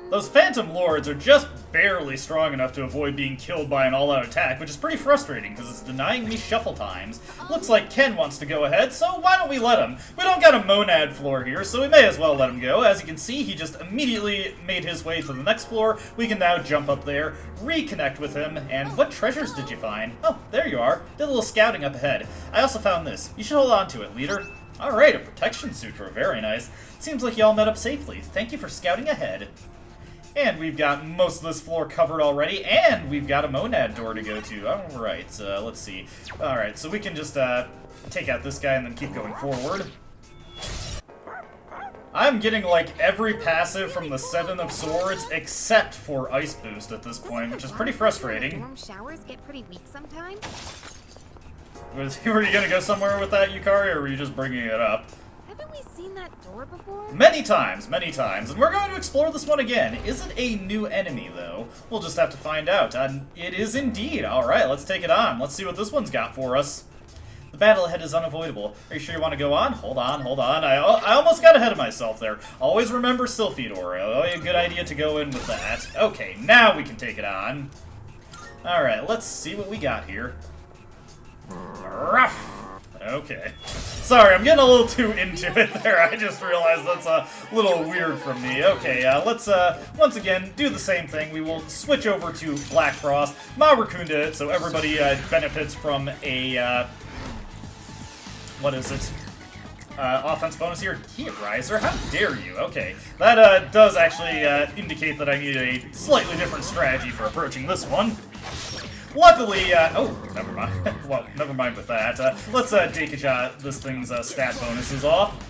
Speaker 1: Those Phantom Lords are just barely strong enough to avoid being killed by an all-out attack, which is pretty frustrating because it's denying me shuffle times. Looks like Ken wants to go ahead, so why don't we let him? We don't got a monad floor here, so we may as well let him go. As you can see, he just immediately made his way to the next floor. We can now jump up there, reconnect with him, and what treasures did you find? Oh, there you are. Did a little scouting up ahead. I also found this. You should hold on to it, leader. Alright, a protection sutra, very nice. Seems like you all met up safely. Thank you for scouting ahead. And we've got most of this floor covered already, and we've got a monad door to go to. Alright, let's see. Alright, so we can just take out this guy and then keep going forward. I'm getting like every passive from the 7 of Swords except for Ice Boost at this point, which is pretty frustrating.
Speaker 4: Warm showers get pretty weak sometimes.
Speaker 1: Were you gonna go somewhere with that, Yukari, or were you just bringing it up?
Speaker 4: Haven't we seen that door before?
Speaker 1: Many times, and we're going to explore this one again. Is it a new enemy, though? We'll just have to find out. It is indeed. Alright, let's take it on. Let's see what this one's got for us. The battle ahead is unavoidable. Are you sure you want to go on? Hold on. I almost got ahead of myself there. Always remember Sylphiodor. Oh, a good idea to go in with that. Okay, now we can take it on. Alright, let's see what we got here. Ruff! Okay. Sorry, I'm getting a little too into it there. I just realized that's a little weird from me. Okay, let's, once again, do the same thing. We will switch over to Black Frost, Marakunda, so everybody benefits from a, what is it? Offense bonus here. Heat Riser? How dare you? Okay, that does actually indicate that I need a slightly different strategy for approaching this one. Luckily, oh, never mind. Well, never mind with that. Let's Yabbashah this thing's stat bonuses off.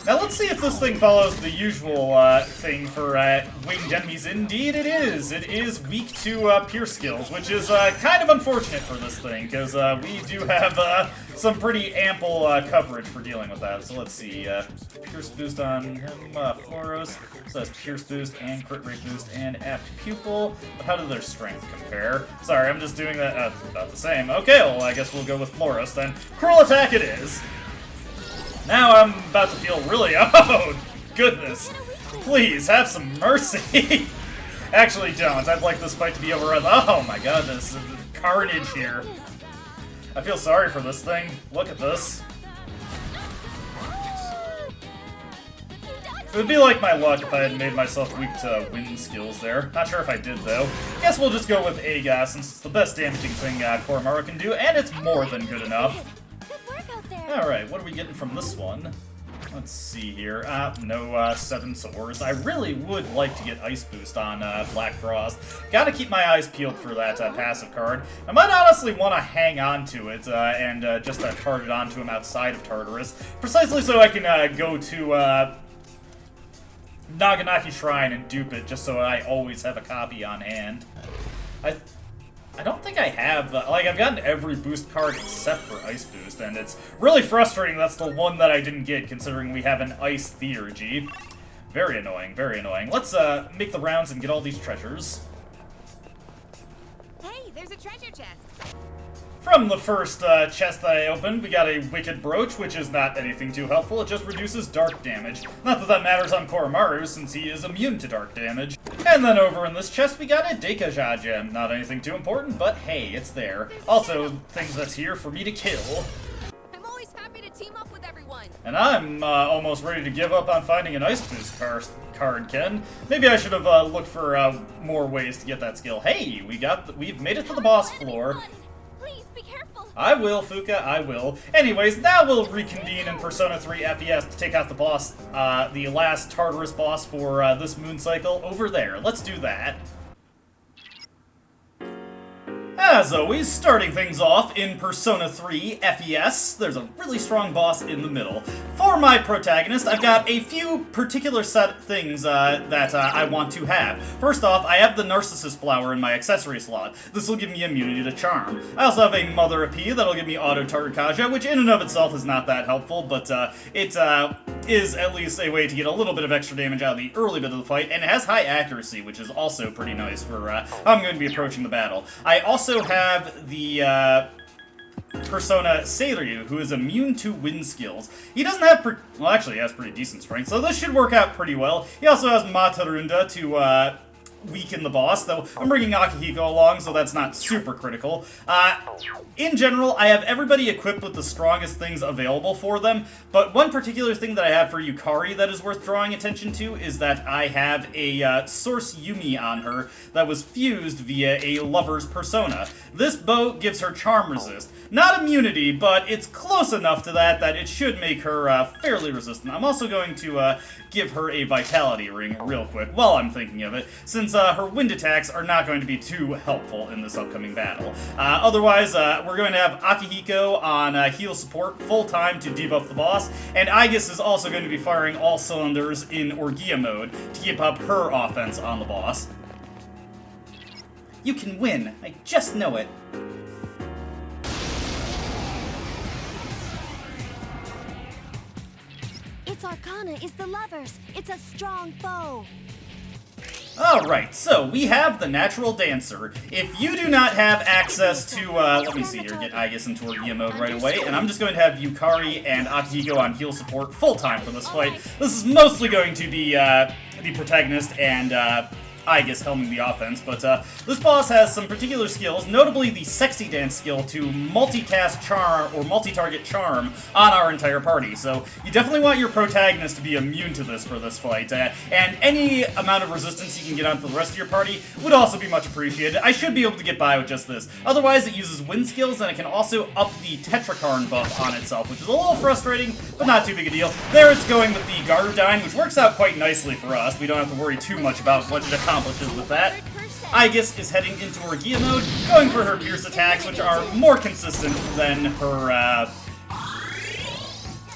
Speaker 1: Now let's see if this thing follows the usual thing for winged enemies. Indeed it is! It is weak to pierce skills, which is kind of unfortunate for this thing, because we do have some pretty ample coverage for dealing with that. So let's see, pierce boost on him, Floros, so that's pierce boost and crit rate boost and apt pupil. But how do their strength compare? Sorry, I'm just doing that about the same. Okay, well I guess we'll go with Floros then. Cruel attack it is! Now I'm about to feel really, oh, goodness. Please, have some mercy. Actually, don't. I'd like this fight to be over. Oh my goodness, carnage here. I feel sorry for this thing. Look at this. It would be like my luck if I had made myself weak to wind skills there. Not sure if I did, though. Guess we'll just go with Agas, since it's the best damaging thing Koromaru can do, and it's more than good enough. Alright, what are we getting from this one? Let's see here. No 7 swords. I really would like to get Ice Boost on Black Frost. Gotta keep my eyes peeled for that passive card. I might honestly want to hang on to it and just target onto him outside of Tartarus, precisely so I can go to Naganaki Shrine and dupe it, just so I always have a copy on hand. I don't think I have, like, I've gotten every boost card except for Ice Boost, and it's really frustrating that's the one that I didn't get, considering we have an Ice Theurgy. Very annoying, very annoying. Let's, make the rounds and get all these treasures.
Speaker 4: Hey, there's a treasure chest.
Speaker 1: From the first chest that I opened, we got a Wicked Brooch, which is not anything too helpful. It just reduces dark damage. Not that that matters on Koromaru, since he is immune to dark damage. And then over in this chest, we got a Yabbashah gem. Not anything too important, but hey, it's there. Also, things that's here for me to kill.
Speaker 4: I'm always happy to team up with everyone.
Speaker 1: And I'm almost ready to give up on finding an Ice Boost card, Ken. Maybe I should have looked for more ways to get that skill. Hey, we've made it to the boss floor.
Speaker 2: Please be careful.
Speaker 1: I will, Fuka, I will. Anyways, now we'll reconvene in Persona 3 FES to take out the boss, the last Tartarus boss for this moon cycle over there. Let's do that. As always, starting things off in Persona 3 FES, there's a really strong boss in the middle. For my protagonist, I've got a few particular set things that I want to have. First off, I have the Narcissus Flower in my accessory slot. This will give me immunity to Charm. I also have a Mother of P that'll give me Auto Tarkaja, which in and of itself is not that helpful, but it is at least a way to get a little bit of extra damage out of the early bit of the fight, and it has high accuracy, which is also pretty nice for how I'm going to be approaching the battle. I also have the Persona Seiryu, who is immune to wind skills. He doesn't have, well, actually he has pretty decent strength, so this should work out pretty well. He also has Matarunda to weaken the boss, though I'm bringing Akihiko along, so that's not super critical. In general, I have everybody equipped with the strongest things available for them, but one particular thing that I have for Yukari that is worth drawing attention to is that I have a Source Yumi on her that was fused via a Lover's Persona. This bow gives her Charm Resist. Not immunity, but it's close enough to that it should make her fairly resistant. I'm also going to give her a Vitality Ring real quick while I'm thinking of it, since her wind attacks are not going to be too helpful in this upcoming battle. Otherwise, we're going to have Akihiko on heal support full-time to debuff the boss, and Aigis is also going to be firing all cylinders in Orgia mode to keep up her offense on the boss. You can win, I just know it.
Speaker 2: Its arcana is the Lovers. It's a strong foe.
Speaker 1: Alright, so we have the Natural Dancer. If you do not have access to, let me see here, get Aigis into Orgia mode right away, and I'm just going to have Yukari and Akihiko on heal support full-time for this fight. This is mostly going to be the protagonist and I guess, helming the offense, but this boss has some particular skills, notably the sexy dance skill to multicast charm, or multi-target charm, on our entire party. So you definitely want your protagonist to be immune to this for this fight, and any amount of resistance you can get onto the rest of your party would also be much appreciated. I should be able to get by with just this. Otherwise, it uses wind skills, and it can also up the Tetrakarn buff on itself, which is a little frustrating, but not too big a deal. There it's going with the Garudine, which works out quite nicely for us. We don't have to worry too much about what it accomplishes with that. Aegis is heading into Orgia mode, going for her Pierce attacks, which are more consistent than her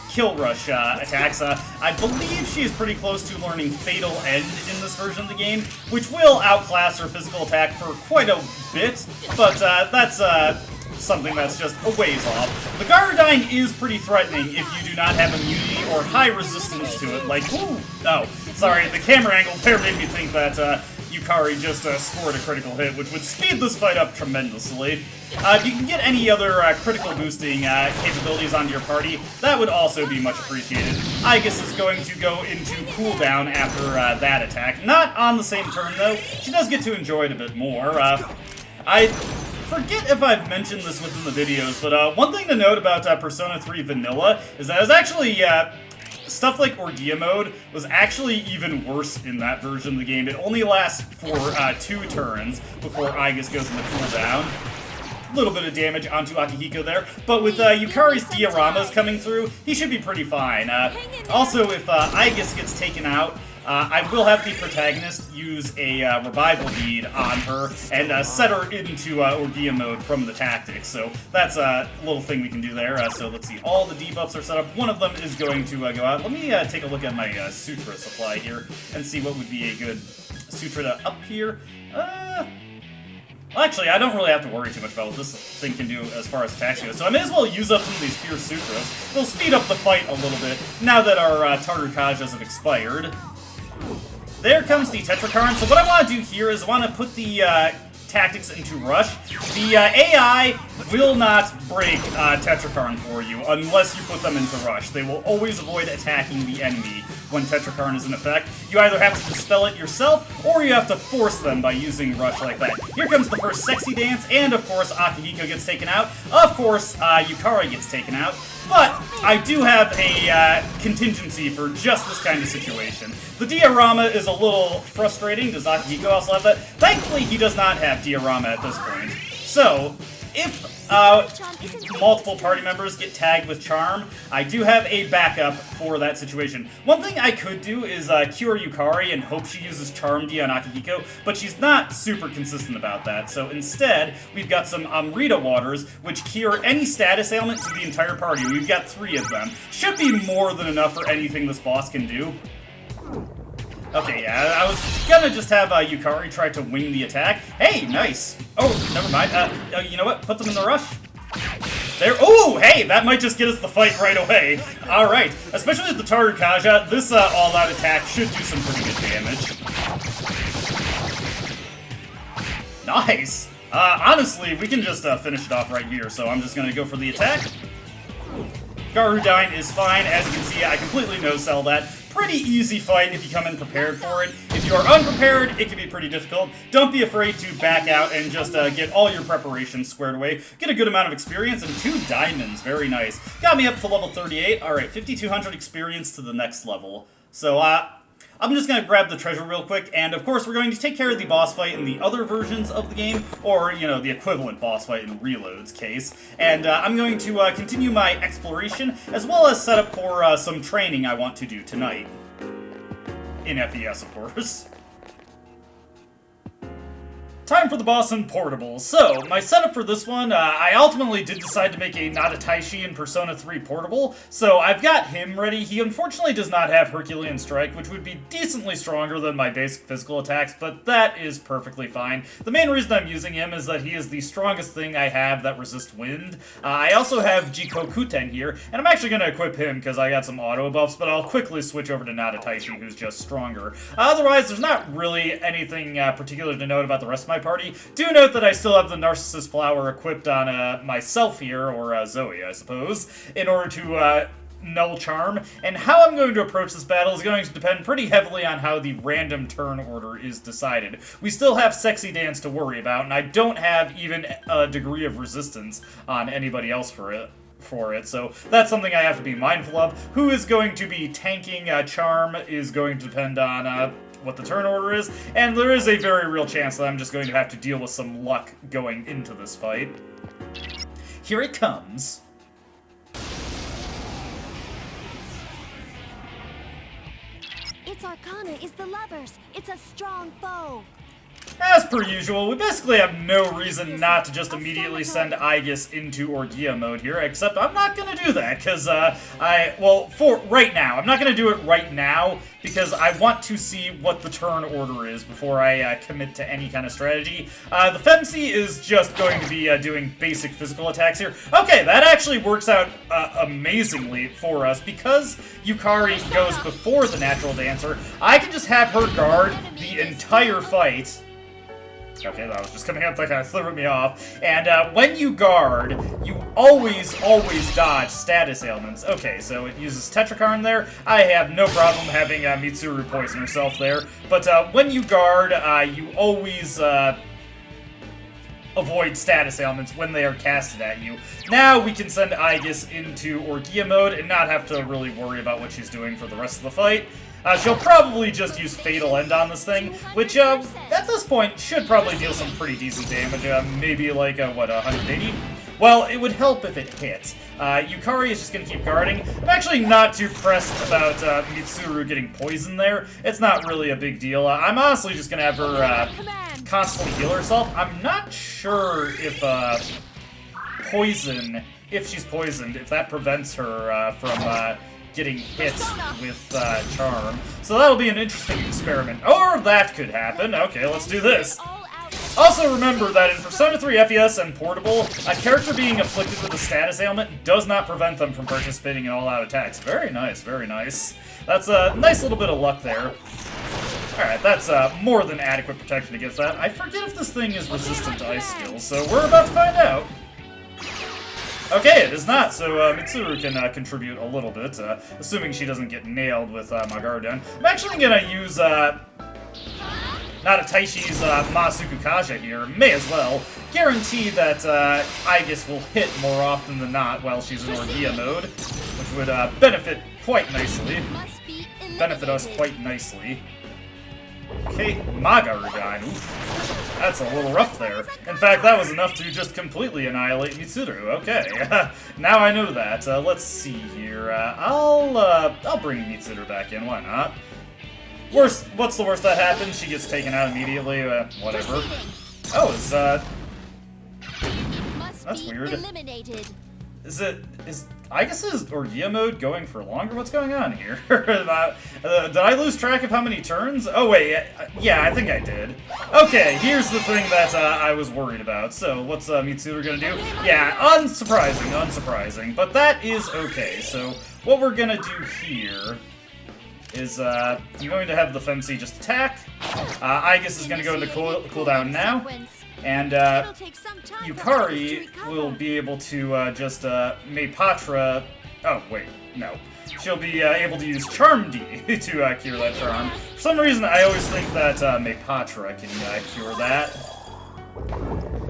Speaker 1: Kill Rush attacks. I believe she is pretty close to learning Fatal End in this version of the game, which will outclass her physical attack for quite a bit, but that's something that's just a ways off. The Garudine is pretty threatening if you do not have immunity or high resistance to it, like, ooh, oh, sorry, the camera angle there made me think that Yukari just scored a critical hit, which would speed this fight up tremendously. If you can get any other critical boosting capabilities onto your party, that would also be much appreciated. Aegis is going to go into cooldown after that attack. Not on the same turn, though. She does get to enjoy it a bit more. I forget if I've mentioned this within the videos, but one thing to note about Persona 3 Vanilla is that it's actually, stuff like Orgia mode was actually even worse in that version of the game. It only lasts for 2 turns before Aegis goes into cooldown. A little bit of damage onto Akihiko there, but with Yukari's dioramas coming through, he should be pretty fine. Also, if Aegis gets taken out, I will have the protagonist use a revival bead on her and set her into Orgia mode from the tactics. So that's a little thing we can do there. So let's see, all the debuffs are set up. One of them is going to go out. Let me take a look at my Sutra supply here and see what would be a good Sutra to up here. Well, actually, I don't really have to worry too much about what this thing can do as far as attacks go, so I may as well use up some of these Fierce Sutras. They'll speed up the fight a little bit now that our Tartarukajas have expired. There comes the Tetrakarn, so what I want to do here is I want to put the tactics into Rush. The AI will not break Tetrakarn for you unless you put them into Rush. They will always avoid attacking the enemy when Tetrakarn is in effect. You either have to dispel it yourself, or you have to force them by using Rush like that. Here comes the first sexy dance, and of course Akihiko gets taken out. Of course, Yukari gets taken out. But I do have a contingency for just this kind of situation. The diorama is a little frustrating. Does Akihiko also have that? Thankfully, he does not have diorama at this point. So, if multiple party members get tagged with Charm, I do have a backup for that situation. One thing I could do is cure Yukari and hope she uses Charm D on Akihiko, but she's not super consistent about that. So instead, we've got some Amrita Waters, which cure any status ailment to the entire party. We've got 3 of them. Should be more than enough for anything this boss can do. Okay, yeah, I was gonna just have Yukari try to wing the attack. Hey, nice. Oh, never mind. You know what? Put them in the rush. There. Oh, hey, that might just get us the fight right away. All right, especially with the Tarukaja, this all-out attack should do some pretty good damage. Nice. Honestly, we can just finish it off right here. So I'm just gonna go for the attack. Garudine is fine. As you can see, I completely no-sell that. Pretty easy fight if you come in prepared for it. If you are unprepared, it can be pretty difficult. Don't be afraid to back out and just get all your preparations squared away. Get a good amount of experience and 2 diamonds. Very nice. Got me up to level 38. Alright, 5,200 experience to the next level. So, I'm just going to grab the treasure real quick, and of course we're going to take care of the boss fight in the other versions of the game, or, you know, the equivalent boss fight in Reload's case. And I'm going to continue my exploration, as well as set up for some training I want to do tonight. In FES, of course. Time for the boss in Portable. So, my setup for this one, I ultimately did decide to make a Nadataishi in Persona 3 Portable, so I've got him ready. He unfortunately does not have Herculean Strike, which would be decently stronger than my basic physical attacks, but that is perfectly fine. The main reason I'm using him is that he is the strongest thing I have that resists wind. I also have Jikokuten here, and I'm actually going to equip him because I got some auto buffs, but I'll quickly switch over to Nadataishi, who's just stronger. Otherwise, there's not really anything particular to note about the rest of my party. Do note that I still have the Narcissus Flower equipped on myself here, or Zoe, I suppose, in order to Null Charm, and how I'm going to approach this battle is going to depend pretty heavily on how the random turn order is decided. We still have Sexy Dance to worry about, and I don't have even a degree of resistance on anybody else for it, so that's something I have to be mindful of. Who is going to be tanking Charm is going to depend on what the turn order is, and there is a very real chance that I'm just going to have to deal with some luck going into this fight. Here it comes.
Speaker 2: Its arcana is the lovers. It's a strong foe.
Speaker 1: As per usual, we basically have no reason not to just immediately send Aegis into Orgia mode here, except I'm not gonna do that, because, for right now, I'm not gonna do it right now, because I want to see what the turn order is before I commit to any kind of strategy. The Femc is just going to be doing basic physical attacks here. Okay, that actually works out amazingly for us. Because Yukari goes before the Natural Dancer, I can just have her guard the entire fight. Okay, that was just coming out that kind of threw me off. And when you guard, you always dodge status ailments. Okay, so it uses Tetrakarn there. I have no problem having Mitsuru poison herself there. But when you guard, you always avoid status ailments when they are casted at you. Now we can send Aegis into Orgia mode and not have to really worry about what she's doing for the rest of the fight. She'll probably just use Fatal End on this thing, which, at this point, should probably deal some pretty decent damage. Maybe like, 180? Well, it would help if it hit. Yukari is just gonna keep guarding. I'm actually not too pressed about Mitsuru getting poisoned there. It's not really a big deal. I'm honestly just gonna have her constantly heal herself. I'm not sure if poison, if she's poisoned, if that prevents her from getting hit with Charm. So that'll be an interesting experiment. Or that could happen. Okay, let's do this. Also remember that in Persona 3 FES and Portable, a character being afflicted with a status ailment does not prevent them from participating in all-out attacks. Very nice, very nice. That's a nice little bit of luck there. Alright, that's more than adequate protection against that. I forget if this thing is resistant to ice skills, so we're about to find out. Okay, it is not, so Mitsuru can contribute a little bit, assuming she doesn't get nailed with Magarudan. I'm actually gonna use Natataishi's Masuku Kaja here. May as well. Guarantee that Aegis will hit more often than not while she's in Orgia mode, which would benefit quite nicely. Benefit us quite nicely. Okay, Magarudan. Oof. That's a little rough there. In fact, that was enough to just completely annihilate Mitsuru. Okay, now I know that. Let's see here. I'll bring Mitsuru back in. Why not? What's the worst that happens? She gets taken out immediately. Whatever. Oh, that's weird. Is Aegis's Orgia mode going for longer? What's going on here? Did I lose track of how many turns? Oh wait, yeah, I think I did. Okay, here's the thing that I was worried about. So what's Mitsuru gonna do? Yeah, unsurprising, but that is okay. So what we're gonna do here is I'm going to have the Femc just attack. Aegis is gonna go into cooldown now. And Yukari will be able to just Maypatra. Oh wait, no. She'll be able to use Charm D to cure that charm. For some reason, I always think that Maypatra can cure that.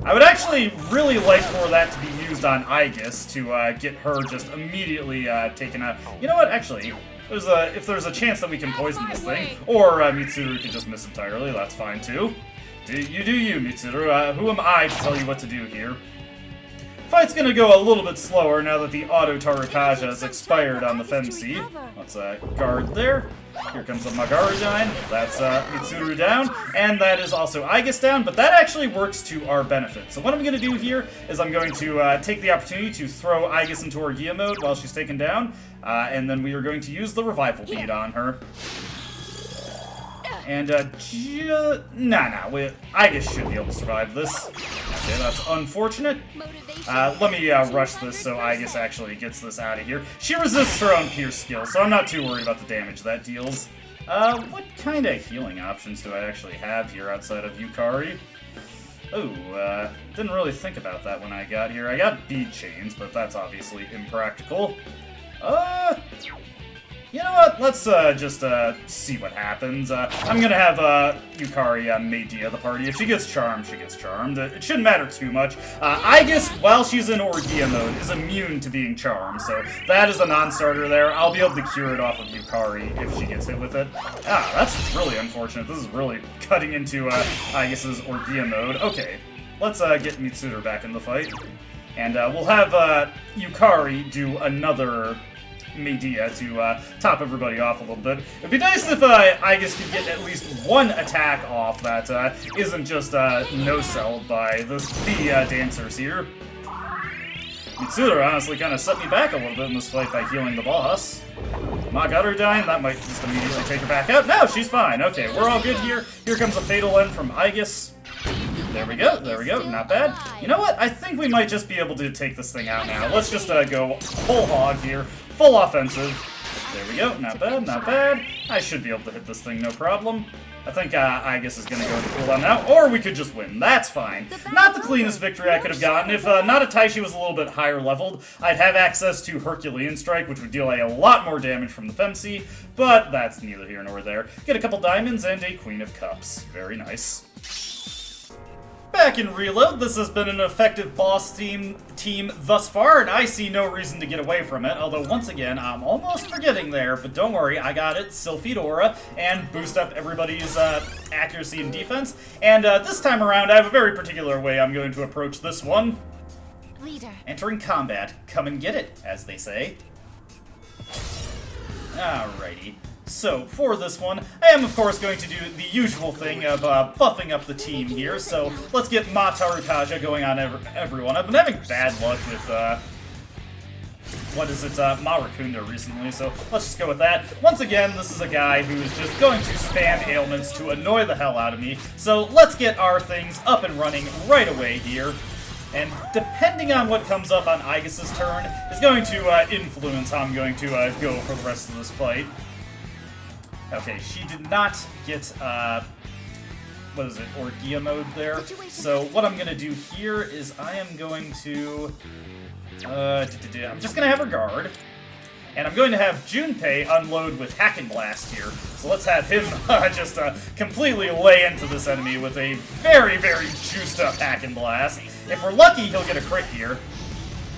Speaker 1: I would actually really like for that to be used on Aegis to get her just immediately taken out. You know what? Actually, if there's a chance that we can poison this thing, or Mitsuru can just miss entirely, that's fine too. Do you, Mitsuru. Who am I to tell you what to do here? Fight's gonna go a little bit slower now that the auto Tarukaja has expired on the Femc. Let's guard there. Here comes the Magarudan. That's Mitsuru down. And that is also Aegis down, but that actually works to our benefit. So what I'm gonna do here is I'm going to take the opportunity to throw Aegis into Orgia mode while she's taken down. And then we are going to use the Revival Bead on her. And, Aegis should be able to survive this. Okay, that's unfortunate. Let me rush this so Aegis actually gets this out of here. She resists her own Pierce skill, so I'm not too worried about the damage that deals. What kind of healing options do I actually have here outside of Yukari? Oh, didn't really think about that when I got here. I got bead chains, but that's obviously impractical. You know what? Let's just see what happens. I'm gonna have Yukari made Dia the party. If she gets charmed, she gets charmed. It shouldn't matter too much. I guess while she's in Orgia mode, is immune to being charmed, so that is a non-starter there. I'll be able to cure it off of Yukari if she gets hit with it. Ah, that's really unfortunate. This is really cutting into Aigis' Orgia mode. Okay, let's get Mitsuru back in the fight. And we'll have Yukari do another Medea to top everybody off a little bit. It'd be nice if Aigis could get at least one attack off that isn't just no-selled by the dancers here. Mitsuru honestly kind of set me back a little bit in this fight by healing the boss. Ma got her dying, that might just immediately take her back out. No, she's fine. Okay, we're all good here. Here comes a Fatal End from Aigis. There we go, not bad. You know what? I think we might just be able to take this thing out now. Let's just go whole hog here. Full offensive. There we go. Not bad, not bad. I should be able to hit this thing, no problem. I think Aigis is going to go into cooldown now, or we could just win. That's fine. Not the cleanest victory I could have gotten. If Natataishi was a little bit higher leveled, I'd have access to Herculean Strike, which would deal a lot more damage from the Femc, but that's neither here nor there. Get a couple diamonds and a Queen of Cups. Very nice. Back in Reload, this has been an effective boss team thus far, and I see no reason to get away from it, although once again, I'm almost forgetting there, but don't worry, I got it, Sylphid Aura, and boost up everybody's accuracy and defense, and this time around, I have a very particular way I'm going to approach this one.
Speaker 2: Leader.
Speaker 1: Entering combat, come and get it, as they say. Alrighty. So, for this one, I am of course going to do the usual thing of buffing up the team here, so let's get Ma Tarutaja going on everyone. I've been having bad luck with, Marakunda recently, so let's just go with that. Once again, this is a guy who is just going to spam ailments to annoy the hell out of me, so let's get our things up and running right away here. And depending on what comes up on Aigis' turn, is going to influence how I'm going to go for the rest of this fight. Okay, she did not get, Orgia mode there. So what I'm gonna do here is I am going to, I'm just gonna have her guard. And I'm going to have Junpei unload with Hack and Blast here. So let's have him just completely lay into this enemy with a very, very juiced up Hack and Blast. If we're lucky, he'll get a crit here.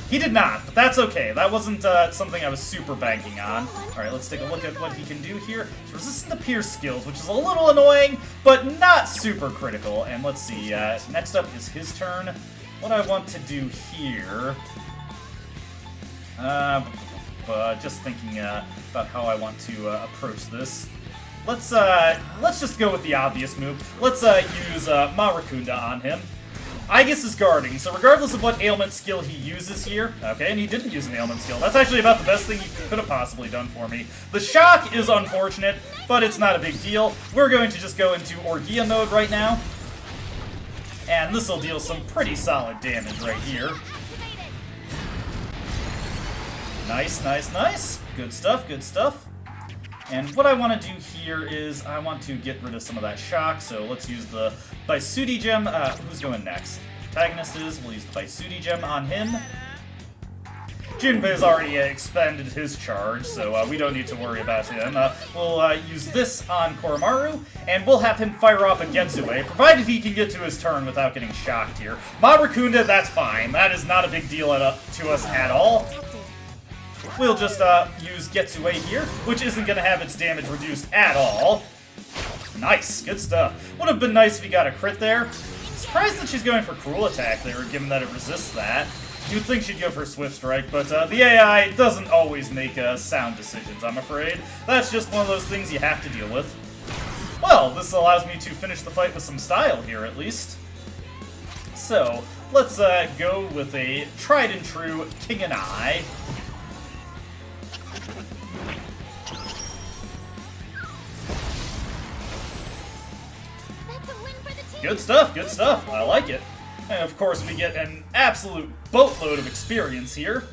Speaker 1: He did not, but that's okay. That wasn't something I was super banking on. Alright, let's take a look at what he can do here. He's resistant to Pierce skills, which is a little annoying, but not super critical. And let's see, next up is his turn. What I want to do here... just thinking about how I want to approach this. Let's just go with the obvious move. Let's use Marakunda on him. Aigis is guarding, so regardless of what ailment skill he uses here, okay, and he didn't use an ailment skill, that's actually about the best thing he could have possibly done for me. The shock is unfortunate, but it's not a big deal. We're going to just go into Orgia mode right now, and this will deal some pretty solid damage right here. Nice, nice, nice. Good stuff, good stuff. And what I want to do here is I want to get rid of some of that shock, so let's use the Baisudi Gem. Who's going next? Protagonist is, we'll use the Baisudi Gem on him. Junpei's already expended his charge, so we don't need to worry about him. We'll use this on Koromaru, and we'll have him fire off a Getsue, provided he can get to his turn without getting shocked here. Marakunda, that's fine. That is not a big deal to us at all. We'll just use Getsue here, which isn't going to have its damage reduced at all. Nice, good stuff. Would have been nice if he got a crit there. Surprised that she's going for Cruel Attack there, given that it resists that. You'd think she'd go for Swift Strike, but the AI doesn't always make sound decisions, I'm afraid. That's just one of those things you have to deal with. Well, this allows me to finish the fight with some style here, at least. So, let's go with a tried and true King and I. Good stuff, good stuff. I like it. And of course, we get an absolute boatload of experience here.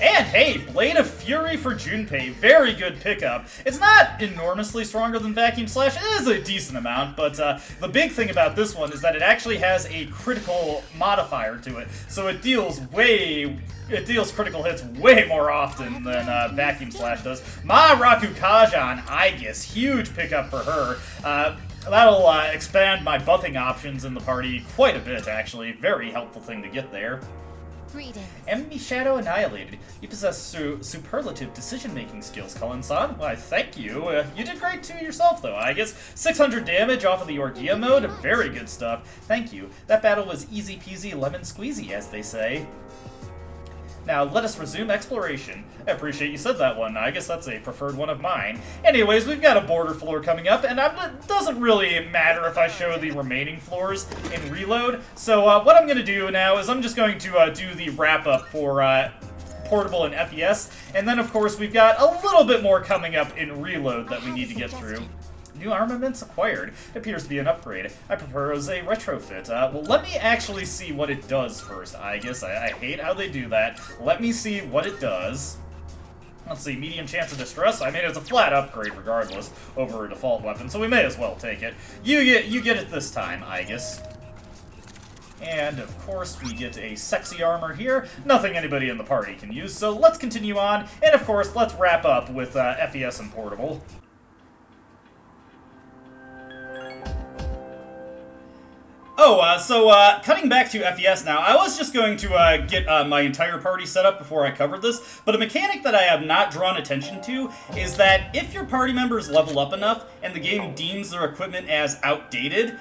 Speaker 1: And hey, Blade of Fury for Junpei, very good pickup. It's not enormously stronger than Vacuum Slash, it is a decent amount, but the big thing about this one is that it actually has a critical modifier to it, so it deals critical hits way more often than Vacuum Slash does. Ma Rakukajan, I guess, huge pickup for her. That'll expand my buffing options in the party quite a bit, actually. Very helpful thing to get there.
Speaker 2: Greetings.
Speaker 1: Enemy Shadow annihilated. You possess superlative decision-making skills, Cullen-san. Why, thank you. You did great too yourself, though, I guess. 600 damage off of the Orgia mode. Very good stuff. Thank you. That battle was easy-peasy lemon-squeezy, as they say. Now, let us resume exploration. I appreciate you said that one. I guess that's a preferred one of mine. Anyways, we've got a border floor coming up, and it doesn't really matter if I show the remaining floors in Reload. So what I'm going to do now is I'm just going to do the wrap-up for Portable and FES, and then, of course, we've got a little bit more coming up in Reload that we need to get through. New armaments acquired. Appears to be an upgrade. I propose a retrofit. Well, let me actually see what it does first. I guess I hate how they do that. Let me see what it does. Let's see, medium chance of distress. I mean, it's a flat upgrade regardless over a default weapon, so we may as well take it. You get it this time, I guess. And, of course, we get a sexy armor here. Nothing anybody in the party can use, so let's continue on. And, of course, let's wrap up with FES and Portable. So cutting back to FES now, I was just going to get my entire party set up before I covered this, but a mechanic that I have not drawn attention to is that if your party members level up enough and the game deems their equipment as outdated,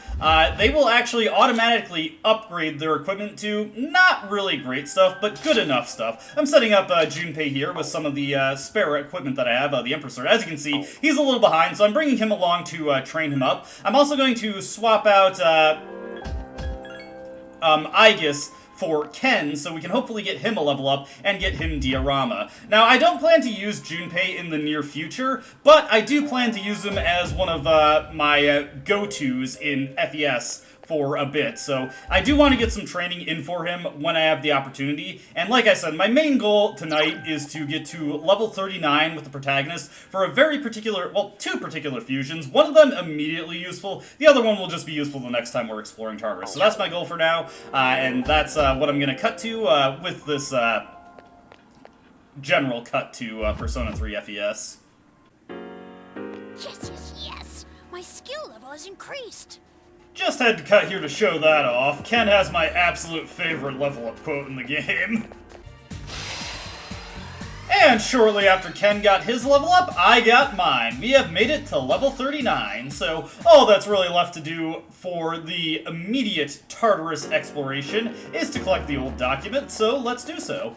Speaker 1: they will actually automatically upgrade their equipment to not really great stuff, but good enough stuff. I'm setting up Junpei here with some of the spare equipment that I have, the Empress Sword. As you can see, he's a little behind, so I'm bringing him along to train him up. I'm also going to swap out Aegis for Ken, so we can hopefully get him a level up and get him Diorama. Now, I don't plan to use Junpei in the near future, but I do plan to use him as one of my go-tos in FES for a bit, so I do want to get some training in for him when I have the opportunity, and like I said, my main goal tonight is to get to level 39 with the protagonist for a very particular, well, two particular fusions. One of them immediately useful, the other one will just be useful the next time we're exploring Tartarus. So that's my goal for now, and that's what I'm going to cut to with this general cut to Persona 3 FES.
Speaker 2: Yes. My skill level has increased.
Speaker 1: Just had to cut here to show that off. Ken has my absolute favorite level up quote in the game. And shortly after Ken got his level up, I got mine. We have made it to level 39, so all that's really left to do for the immediate Tartarus exploration is to collect the old document, so let's do so.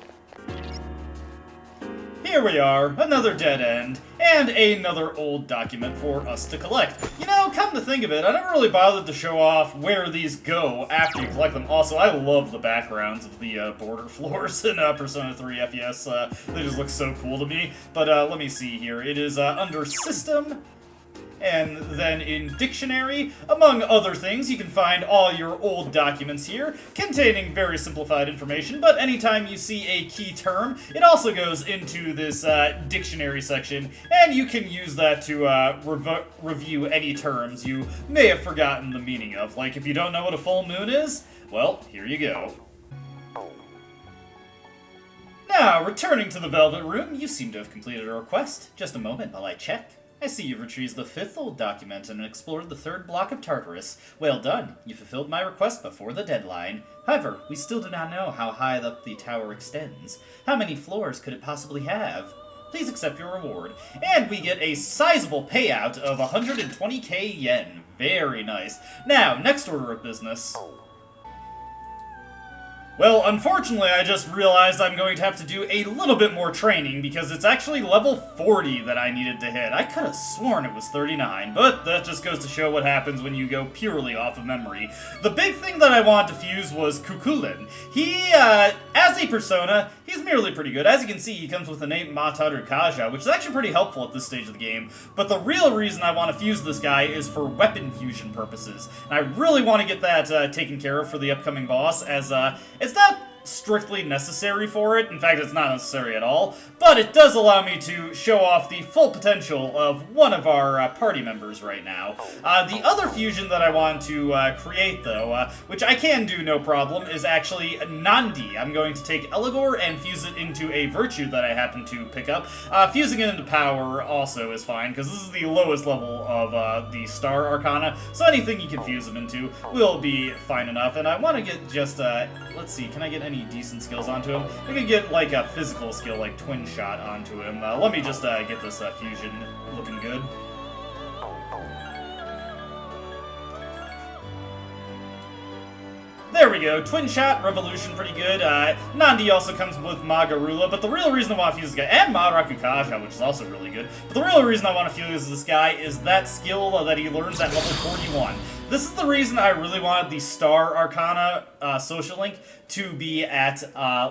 Speaker 1: Here we are, another dead end, and another old document for us to collect. You know, come to think of it, I never really bothered to show off where these go after you collect them. Also, I love the backgrounds of the border floors in Persona 3 FES. They just look so cool to me. But let me see here. It is under System, and then in Dictionary. Among other things, you can find all your old documents here, containing very simplified information, but anytime you see a key term, it also goes into this dictionary section, and you can use that to review any terms you may have forgotten the meaning of. Like, if you don't know what a full moon is, well, here you go. Now, returning to the Velvet Room, you seem to have completed a request. Just a moment while I check. I see you've retrieved the 5th old document and explored the 3rd block of Tartarus. Well done. You fulfilled my request before the deadline. However, we still do not know how high up the tower extends. How many floors could it possibly have? Please accept your reward. And we get a sizable payout of 120k yen. Very nice. Now, next order of business. Well, unfortunately, I just realized I'm going to have to do a little bit more training because it's actually level 40 that I needed to hit. I could have sworn it was 39, but that just goes to show what happens when you go purely off of memory. The big thing that I wanted to fuse was Kukulin. He, as a persona, he's merely pretty good. As you can see, he comes with the name Mataru Kaja, which is actually pretty helpful at this stage of the game. But the real reason I want to fuse this guy is for weapon fusion purposes. And I really want to get that taken care of for the upcoming boss, as it's not strictly necessary for it. In fact, it's not necessary at all, but it does allow me to show off the full potential of one of our party members right now. The other fusion that I want to create, though, which I can do no problem, is actually Nandi. I'm going to take Eligor and fuse it into a virtue that I happen to pick up. Fusing it into power also is fine, because this is the lowest level of the Star Arcana, so anything you can fuse them into will be fine enough. And I want to get just, let's see, can I get any decent skills onto him? I can get, like, a physical skill, like Twin Shot, onto him. Let me just get this fusion looking good. There we go, Twin Shot, Revolution, pretty good. Nandi also comes with Magarula, but the real reason I want to fuse this guy, and Marakukaja, which is also really good, but the real reason I want to fuse this guy is that skill that he learns at level 41. This is the reason I really wanted the Star Arcana social link to be at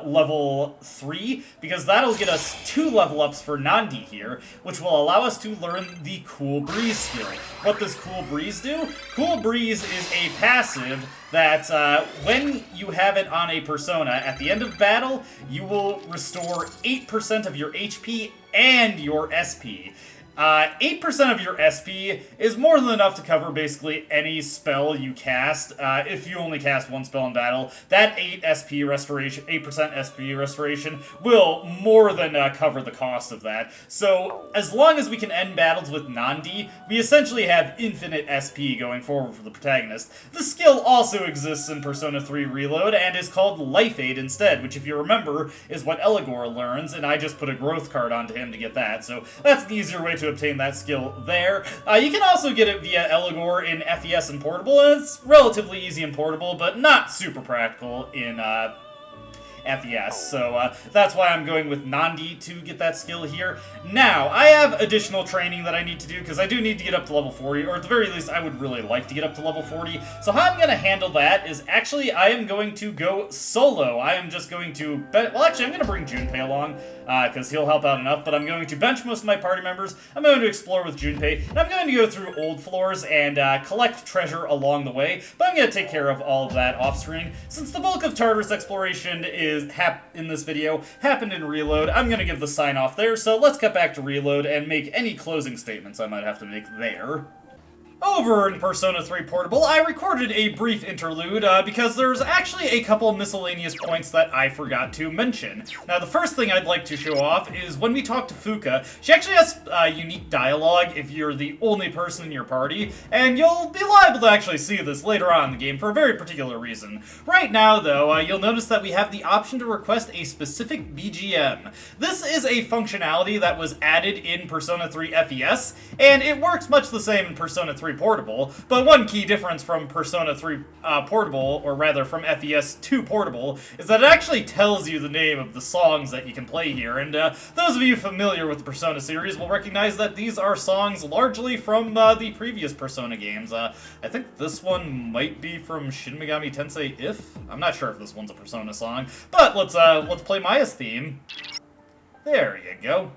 Speaker 1: level 3, because that'll get us 2 level ups for Nandi here, which will allow us to learn the Cool Breeze skill. What does Cool Breeze do? Cool Breeze is a passive that when you have it on a persona, at the end of battle, you will restore 8% of your HP and your SP. 8% of your SP is more than enough to cover basically any spell you cast. If you only cast one spell in battle, that 8% SP restoration will more than cover the cost of that. So, as long as we can end battles with Nandi, we essentially have infinite SP going forward for the protagonist. The skill also exists in Persona 3 Reload and is called Life Aid instead, which if you remember is what Eligor learns, and I just put a growth card onto him to get that. So, that's an easier way to obtain that skill there. You can also get it via Eligor in FES and Portable, and it's relatively easy in Portable, but not super practical in FES, so that's why I'm going with Nandi to get that skill here. Now, I have additional training that I need to do, because I do need to get up to level 40, or at the very least, I would really like to get up to level 40. So how I'm going to handle that is, actually, I am going to go solo. I am just going to, well, actually, I'm going to bring Junpei along, because he'll help out enough, but I'm going to bench most of my party members, I'm going to explore with Junpei, and I'm going to go through old floors and collect treasure along the way, but I'm going to take care of all of that off-screen. Since the bulk of Tartarus exploration is in this video happened in Reload, I'm going to give the sign-off there, so let's cut back to Reload and make any closing statements I might have to make there. Over in Persona 3 Portable, I recorded a brief interlude because there's actually a couple miscellaneous points that I forgot to mention. Now, the first thing I'd like to show off is when we talk to Fuka, she actually has unique dialogue if you're the only person in your party, and you'll be liable to actually see this later on in the game for a very particular reason. Right now, though, you'll notice that we have the option to request a specific BGM. This is a functionality that was added in Persona 3 FES, and it works much the same in Persona 3 Portable, but one key difference from Persona 3 Portable, or rather from FES 2 Portable, is that it actually tells you the name of the songs that you can play here, and those of you familiar with the Persona series will recognize that these are songs largely from the previous Persona games. I think this one might be from Shin Megami Tensei If? I'm not sure if this one's a Persona song, but let's play Maya's theme. There you go.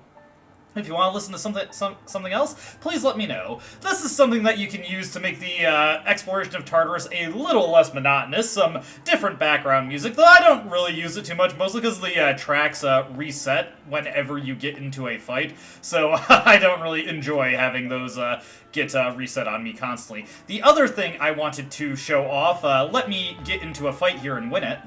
Speaker 1: If you want to listen to something else, please let me know. This is something that you can use to make the exploration of Tartarus a little less monotonous, some different background music, though I don't really use it too much, mostly because the tracks reset whenever you get into a fight, so I don't really enjoy having those get reset on me constantly. The other thing I wanted to show off, let me get into a fight here and win it.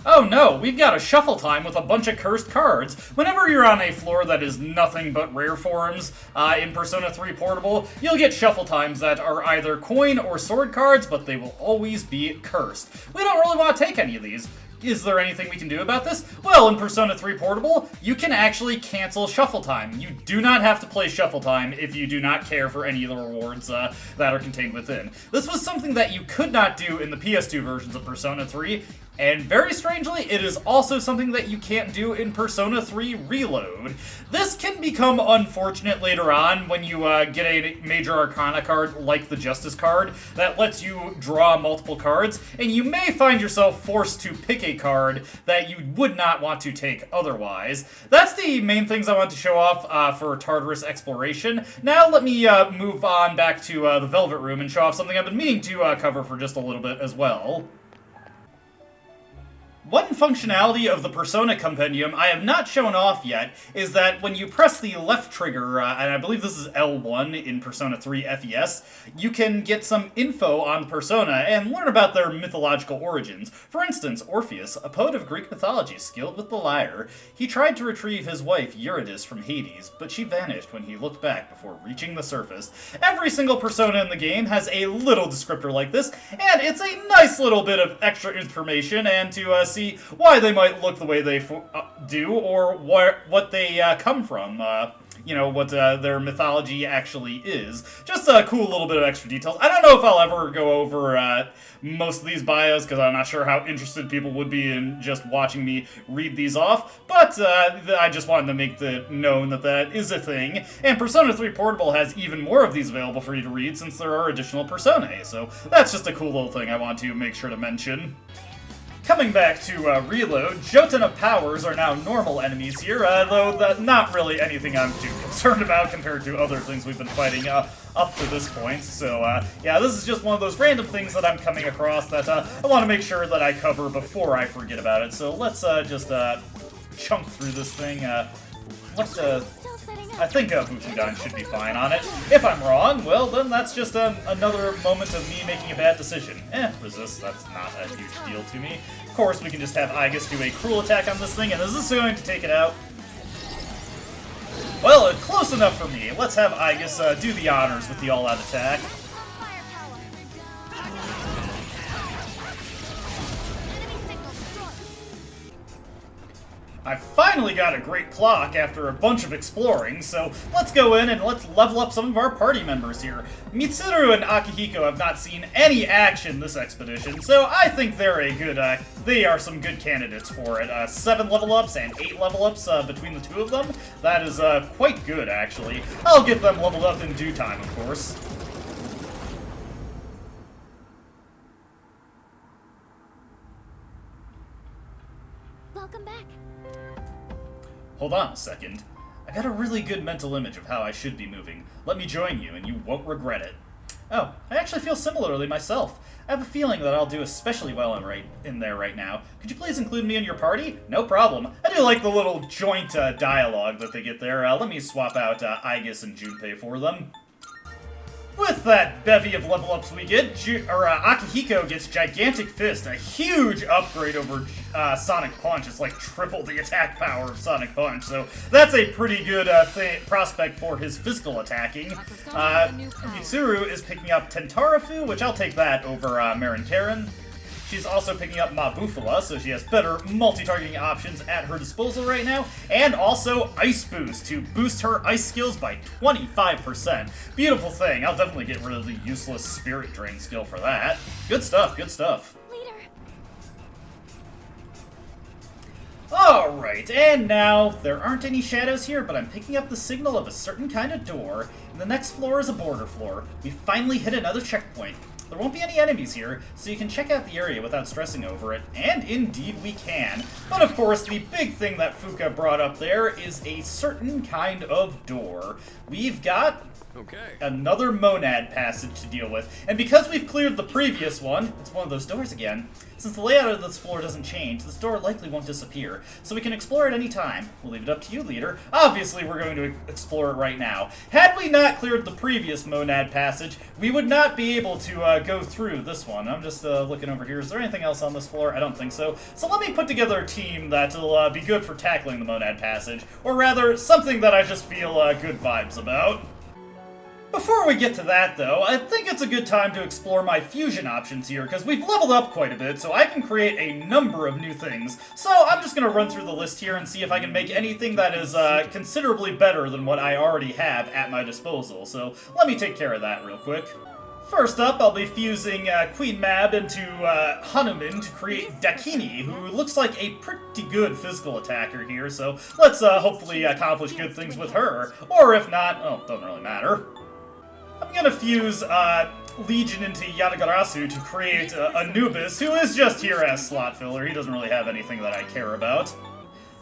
Speaker 1: Oh no, we've got a shuffle time with a bunch of cursed cards. Whenever you're on a floor that is nothing but rare forms in Persona 3 Portable, you'll get shuffle times that are either coin or sword cards, but they will always be cursed. We don't really want to take any of these. Is there anything we can do about this? Well, in Persona 3 Portable, you can actually cancel Shuffle Time. You do not have to play Shuffle Time if you do not care for any of the rewards that are contained within. This was something that you could not do in the PS2 versions of Persona 3, and very strangely, it is also something that you can't do in Persona 3 Reload. This can become unfortunate later on when you get a Major Arcana card like the Justice card that lets you draw multiple cards, and you may find yourself forced to pick a card that you would not want to take otherwise. That's the main things I want to show off for Tartarus exploration. Now let me move on back to the Velvet Room and show off something I've been meaning to cover for just a little bit as well. One functionality of the Persona Compendium I have not shown off yet is that when you press the left trigger, and I believe this is L1 in Persona 3 FES, you can get some info on Persona and learn about their mythological origins. For instance, Orpheus, a poet of Greek mythology skilled with the lyre, he tried to retrieve his wife Eurydice from Hades, but she vanished when he looked back before reaching the surface. Every single Persona in the game has a little descriptor like this, and it's a nice little bit of extra information and to see why they might look the way they do, or what they come from, you know, what their mythology actually is. Just a cool little bit of extra details. I don't know if I'll ever go over most of these bios, because I'm not sure how interested people would be in just watching me read these off, but I just wanted to make it known that that is a thing. And Persona 3 Portable has even more of these available for you to read, since there are additional personae, so that's just a cool little thing I want to make sure to mention. Coming back to Reload, Jotun of Powers are now normal enemies here, though not really anything I'm too concerned about compared to other things we've been fighting up to this point. So, yeah, this is just one of those random things that I'm coming across that I want to make sure that I cover before I forget about it. So let's just chunk through this thing. I think Bufudan should be fine on it. If I'm wrong, well, then that's just another moment of me making a bad decision. Resist, that's not a huge deal to me. Of course, we can just have Aigis do a cruel attack on this thing, and is this going to take it out? Well, close enough for me. Let's have Aigis do the honors with the all-out attack. I finally got a great clock after a bunch of exploring, so let's go in and let's level up some of our party members here. Mitsuru and Akihiko have not seen any action this expedition, so I think they're a good, they are some good candidates for it. 7 level ups and 8 level ups between the two of them. That is quite good, actually. I'll get them leveled up in due time, of course.
Speaker 2: Welcome back.
Speaker 1: Hold on a second. I got a really good mental image of how I should be moving. Let me join you, and you won't regret it. Oh, I actually feel similarly myself. I have a feeling that I'll do especially well in there right now. Could you please include me in your party? No problem. I do like the little joint dialogue that they get there. Let me swap out Aigis and Junpei for them. With that bevy of level ups we get, Akihiko gets Gigantic Fist, a huge upgrade over Sonic Punch. It's like triple the attack power of Sonic Punch, so that's a pretty good prospect for his physical attacking. Mitsuru is picking up Tentarafu, which I'll take that over Marin Karen. She's also picking up Mabufala, so she has better multi-targeting options at her disposal right now, and also Ice Boost to boost her ice skills by 25%. Beautiful thing. I'll definitely get rid of the useless Spirit Drain skill for that. Good stuff, good stuff.
Speaker 2: Leader.
Speaker 1: Alright, and now, there aren't any shadows here, but I'm picking up the signal of a certain kind of door, and the next floor is a border floor. We finally hit another checkpoint. There won't be any enemies here, so you can check out the area without stressing over it, and indeed we can. But of course, the big thing that Fuka brought up there is a certain kind of door. We've got another monad passage to deal with, and because we've cleared the previous one, it's one of those doors again. Since the layout of this floor doesn't change, this door likely won't disappear, so we can explore it any time. We'll leave it up to you, leader. Obviously, we're going to explore it right now. Had we not cleared the previous monad passage, we would not be able to go through this one. I'm just looking over here. Is there anything else on this floor? I don't think so. So let me put together a team that'll be good for tackling the monad passage, or rather, something that I just feel good vibes about. Before we get to that, though, I think it's a good time to explore my fusion options here, because we've leveled up quite a bit, so I can create a number of new things. So I'm just going to run through the list here and see if I can make anything that is considerably better than what I already have at my disposal. So let me take care of that real quick. First up, I'll be fusing Queen Mab into Hanuman to create Dakini, who looks like a pretty good physical attacker here, so let's hopefully accomplish good things with her. Or if not, oh, doesn't really matter. I'm gonna fuse Legion into Yadagarasu to create Anubis, who is just here as slot filler. He doesn't really have anything that I care about.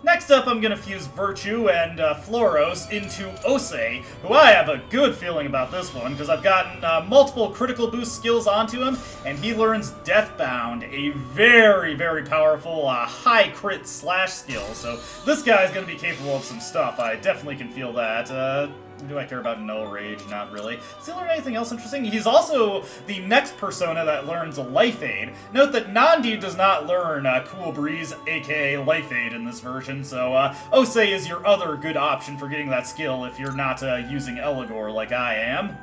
Speaker 1: Next up, I'm gonna fuse Virtue and Floros into Ose, who I have a good feeling about this one, because I've gotten multiple critical boost skills onto him, and he learns Deathbound, a very, very powerful high crit slash skill. So this guy's gonna be capable of some stuff. I definitely can feel that. Do I care about Null Rage? Not really. Does he learn anything else interesting? He's also the next persona that learns Life Aid. Note that Nandi does not learn Cool Breeze, aka Life Aid, in this version, so Ose is your other good option for getting that skill if you're not using Eligor like I am.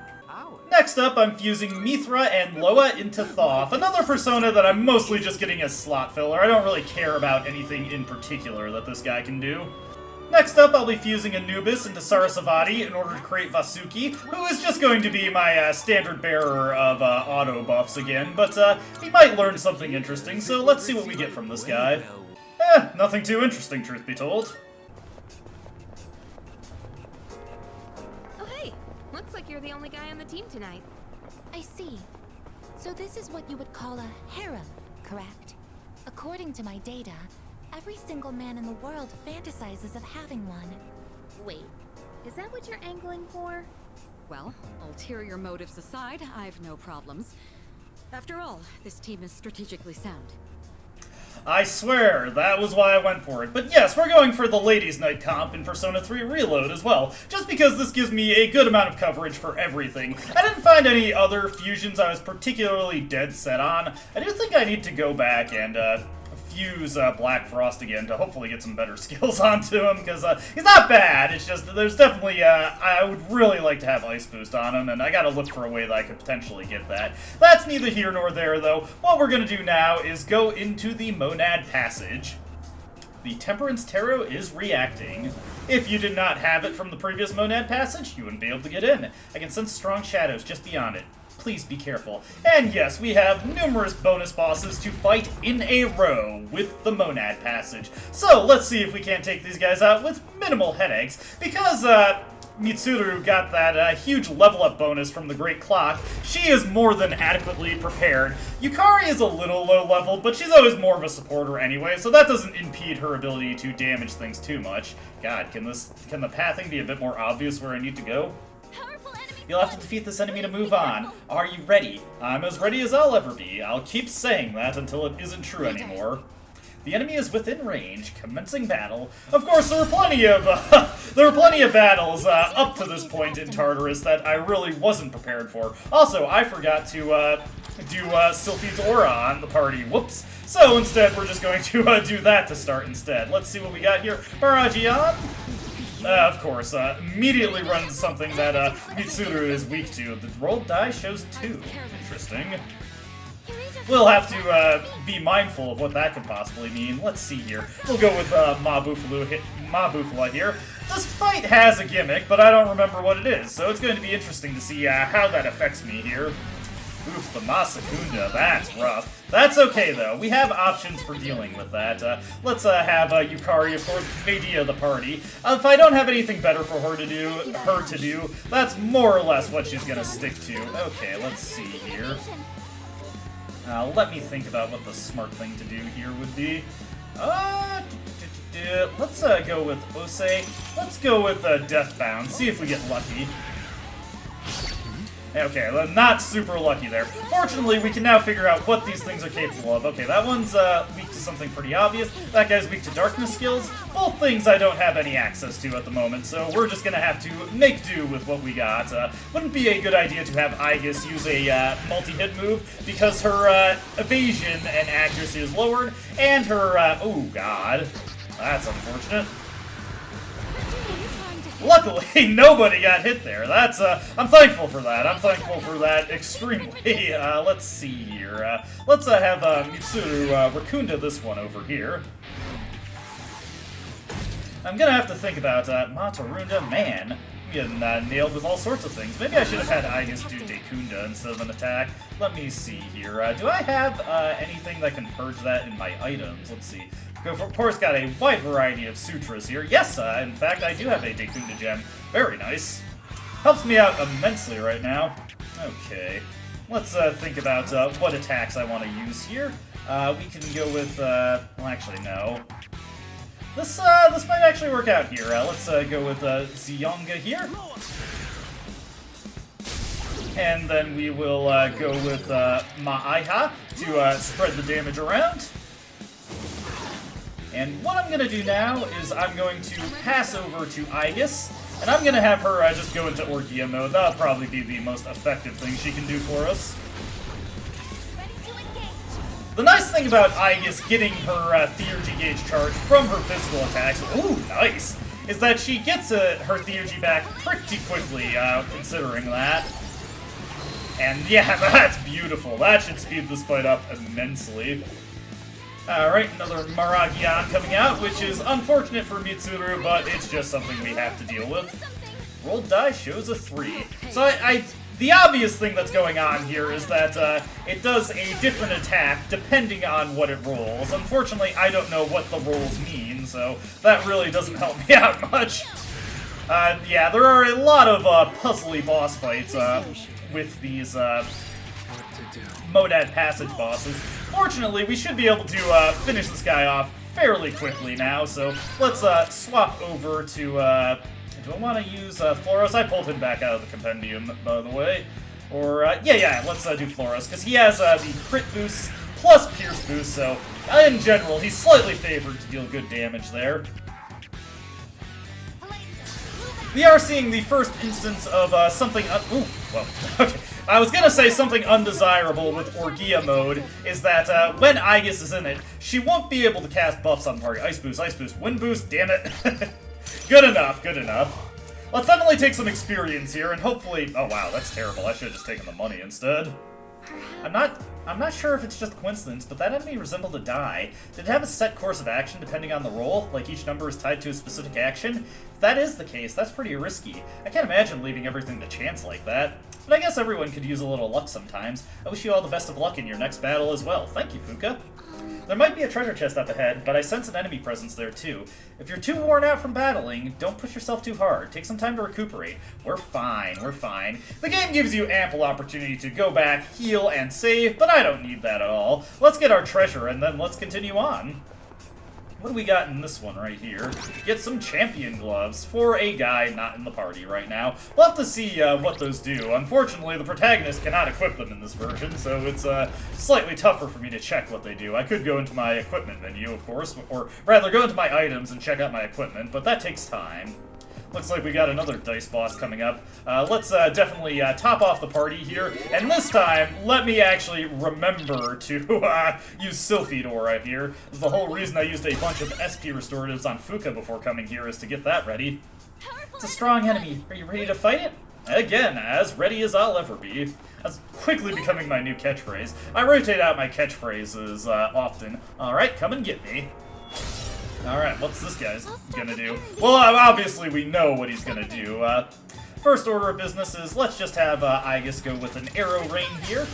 Speaker 1: Next up, I'm fusing Mithra and Loa into Thoth, another persona that I'm mostly just getting as slot filler. I don't really care about anything in particular that this guy can do. Next up, I'll be fusing Anubis into Sarasvati in order to create Vasuki, who is just going to be my standard bearer of auto buffs again, but he might learn something interesting, so let's see what we get from this guy. Nothing too interesting, truth be told.
Speaker 4: Oh, hey. Looks like you're the only guy on the team tonight.
Speaker 2: I see. So this is what you would call a harem, correct? According to my data, every single man in the world fantasizes of having one.
Speaker 4: Wait, is that what you're angling for?
Speaker 5: Well, ulterior motives aside, I've no problems. After all, this team is strategically sound.
Speaker 1: I swear, that was why I went for it. But yes, we're going for the Ladies' Night comp in Persona 3 Reload as well, just because this gives me a good amount of coverage for everything. I didn't find any other fusions I was particularly dead set on. I do think I need to go back and fuse Black Frost again to hopefully get some better skills onto him, because he's not bad. It's just there's definitely I would really like to have Ice Boost on him, and I gotta look for a way that I could potentially get that. That's neither here nor there, though. What we're gonna do now is go into the Monad Passage. The Temperance Tarot is reacting. If you did not have it from the previous Monad Passage, you wouldn't be able to get in. I can sense strong shadows just beyond it. Please be careful. And yes, we have numerous bonus bosses to fight in a row with the Monad Passage. So let's see if we can't take these guys out with minimal headaches. Because Mitsuru got that huge level up bonus from the Great Clock, she is more than adequately prepared. Yukari is a little low level, but she's always more of a supporter anyway, so that doesn't impede her ability to damage things too much. God, can the pathing be a bit more obvious where I need to go? You'll have to defeat this enemy to move on. Are you ready? I'm as ready as I'll ever be. I'll keep saying that until it isn't true anymore. The enemy is within range, commencing battle. Of course, there were plenty of battles up to this point in Tartarus that I really wasn't prepared for. Also, I forgot to do Sylphie's Aura on the party. Whoops. So instead, we're just going to do that to start instead. Let's see what we got here. Barajian. Of course, immediately runs something that Mitsuru is weak to. The rolled die shows 2. Interesting. We'll have to be mindful of what that could possibly mean. Let's see here. We'll go with Ma Bufala here. This fight has a gimmick, but I don't remember what it is, so it's going to be interesting to see how that affects me here. Oof, the Masakunda, that's rough. That's okay, though. We have options for dealing with that. Let's have Yukari, of course, Medea the party. If I don't have anything better for her to do, that's more or less what she's gonna stick to. Okay, let's see here. Let me think about what the smart thing to do here would be. Let's go with Ose. Let's go with Deathbound, see if we get lucky. Okay, well, not super lucky there. Fortunately, we can now figure out what these things are capable of. Okay, that one's weak to something pretty obvious. That guy's weak to darkness skills. Both things I don't have any access to at the moment, so we're just gonna have to make do with what we got. Wouldn't be a good idea to have Aegis use a multi-hit move, because her evasion and accuracy is lowered, and her, oh god, that's unfortunate. Luckily, nobody got hit there. That's, I'm thankful for that. I'm thankful for that extremely. Let's see here. Let's have Mitsuru Rakunda this one over here. I'm gonna have to think about Matarunda. Man, I'm getting nailed with all sorts of things. Maybe I should have had Aegis do Dekunda instead of an attack. Let me see here. Do I have anything that can purge that in my items? Let's see. Of course, got a wide variety of sutras here. Yes, in fact, I do have a Dekunda gem. Very nice. Helps me out immensely right now. Okay. Let's think about what attacks I want to use here. We can go with, well, actually, no. This might actually work out here. Let's go with Zionga here. And then we will go with Ma'aiha to spread the damage around. And what I'm going to do now is I'm going to pass over to Aegis, and I'm going to have her just go into Orgia mode. That'll probably be the most effective thing she can do for us. The nice thing about Aegis getting her Theurgy gauge charge from her physical attacks, ooh, nice, is that she gets her Theurgy back pretty quickly, considering that. And yeah, that's beautiful. That should speed this fight up immensely. Alright, another Maragian coming out, which is unfortunate for Mitsuru, but it's just something we have to deal with. Rolled die shows a 3. So the obvious thing that's going on here is that it does a different attack depending on what it rolls. Unfortunately, I don't know what the rolls mean, so that really doesn't help me out much. Yeah, there are a lot of puzzly boss fights with these Modad Passage bosses. Fortunately, we should be able to finish this guy off fairly quickly now, so let's swap over to, do I want to use Floros? I pulled him back out of the compendium, by the way. Or, yeah, let's do Floros, because he has the crit boost plus pierce boost, so in general, he's slightly favored to deal good damage there. We are seeing the first instance of something ooh, well, okay. I was gonna say something undesirable with Orgia mode is that when Aegis is in it, she won't be able to cast buffs on target. Ice boost, wind boost, damn it. Good enough, good enough. Let's definitely take some experience here and hopefully... Oh wow, that's terrible. I should have just taken the money instead. I'm not sure if it's just coincidence, but that enemy resembled a die. Did it have a set course of action depending on the roll? Like each number is tied to a specific action? If that is the case, that's pretty risky. I can't imagine leaving everything to chance like that. But I guess everyone could use a little luck sometimes. I wish you all the best of luck in your next battle as well. Thank you, Fuka. There might be a treasure chest up ahead, but I sense an enemy presence there too. If you're too worn out from battling, don't push yourself too hard. Take some time to recuperate. We're fine, we're fine. The game gives you ample opportunity to go back, heal, and save, but I don't need that at all. Let's get our treasure, and then let's continue on. What do we got in this one right here? Get some champion gloves for a guy not in the party right now. We'll have to see what those do. Unfortunately, the protagonist cannot equip them in this version, so it's slightly tougher for me to check what they do. I could go into my equipment menu, of course, or rather go into my items and check out my equipment, but that takes time. Looks like we got another dice boss coming up. Let's definitely top off the party here, and this time, let me actually remember to use Sylphid Aura here. This is the whole reason I used a bunch of SP restoratives on Fuka before coming here, is to get that ready. It's a strong enemy. Are you ready to fight it? Again, as ready as I'll ever be. That's quickly becoming my new catchphrase. I rotate out my catchphrases often. Alright, come and get me. Alright, what's this guy's gonna do? Well, obviously we know what he's gonna do. First order of business is let's just have Aegis go with an arrow rain here.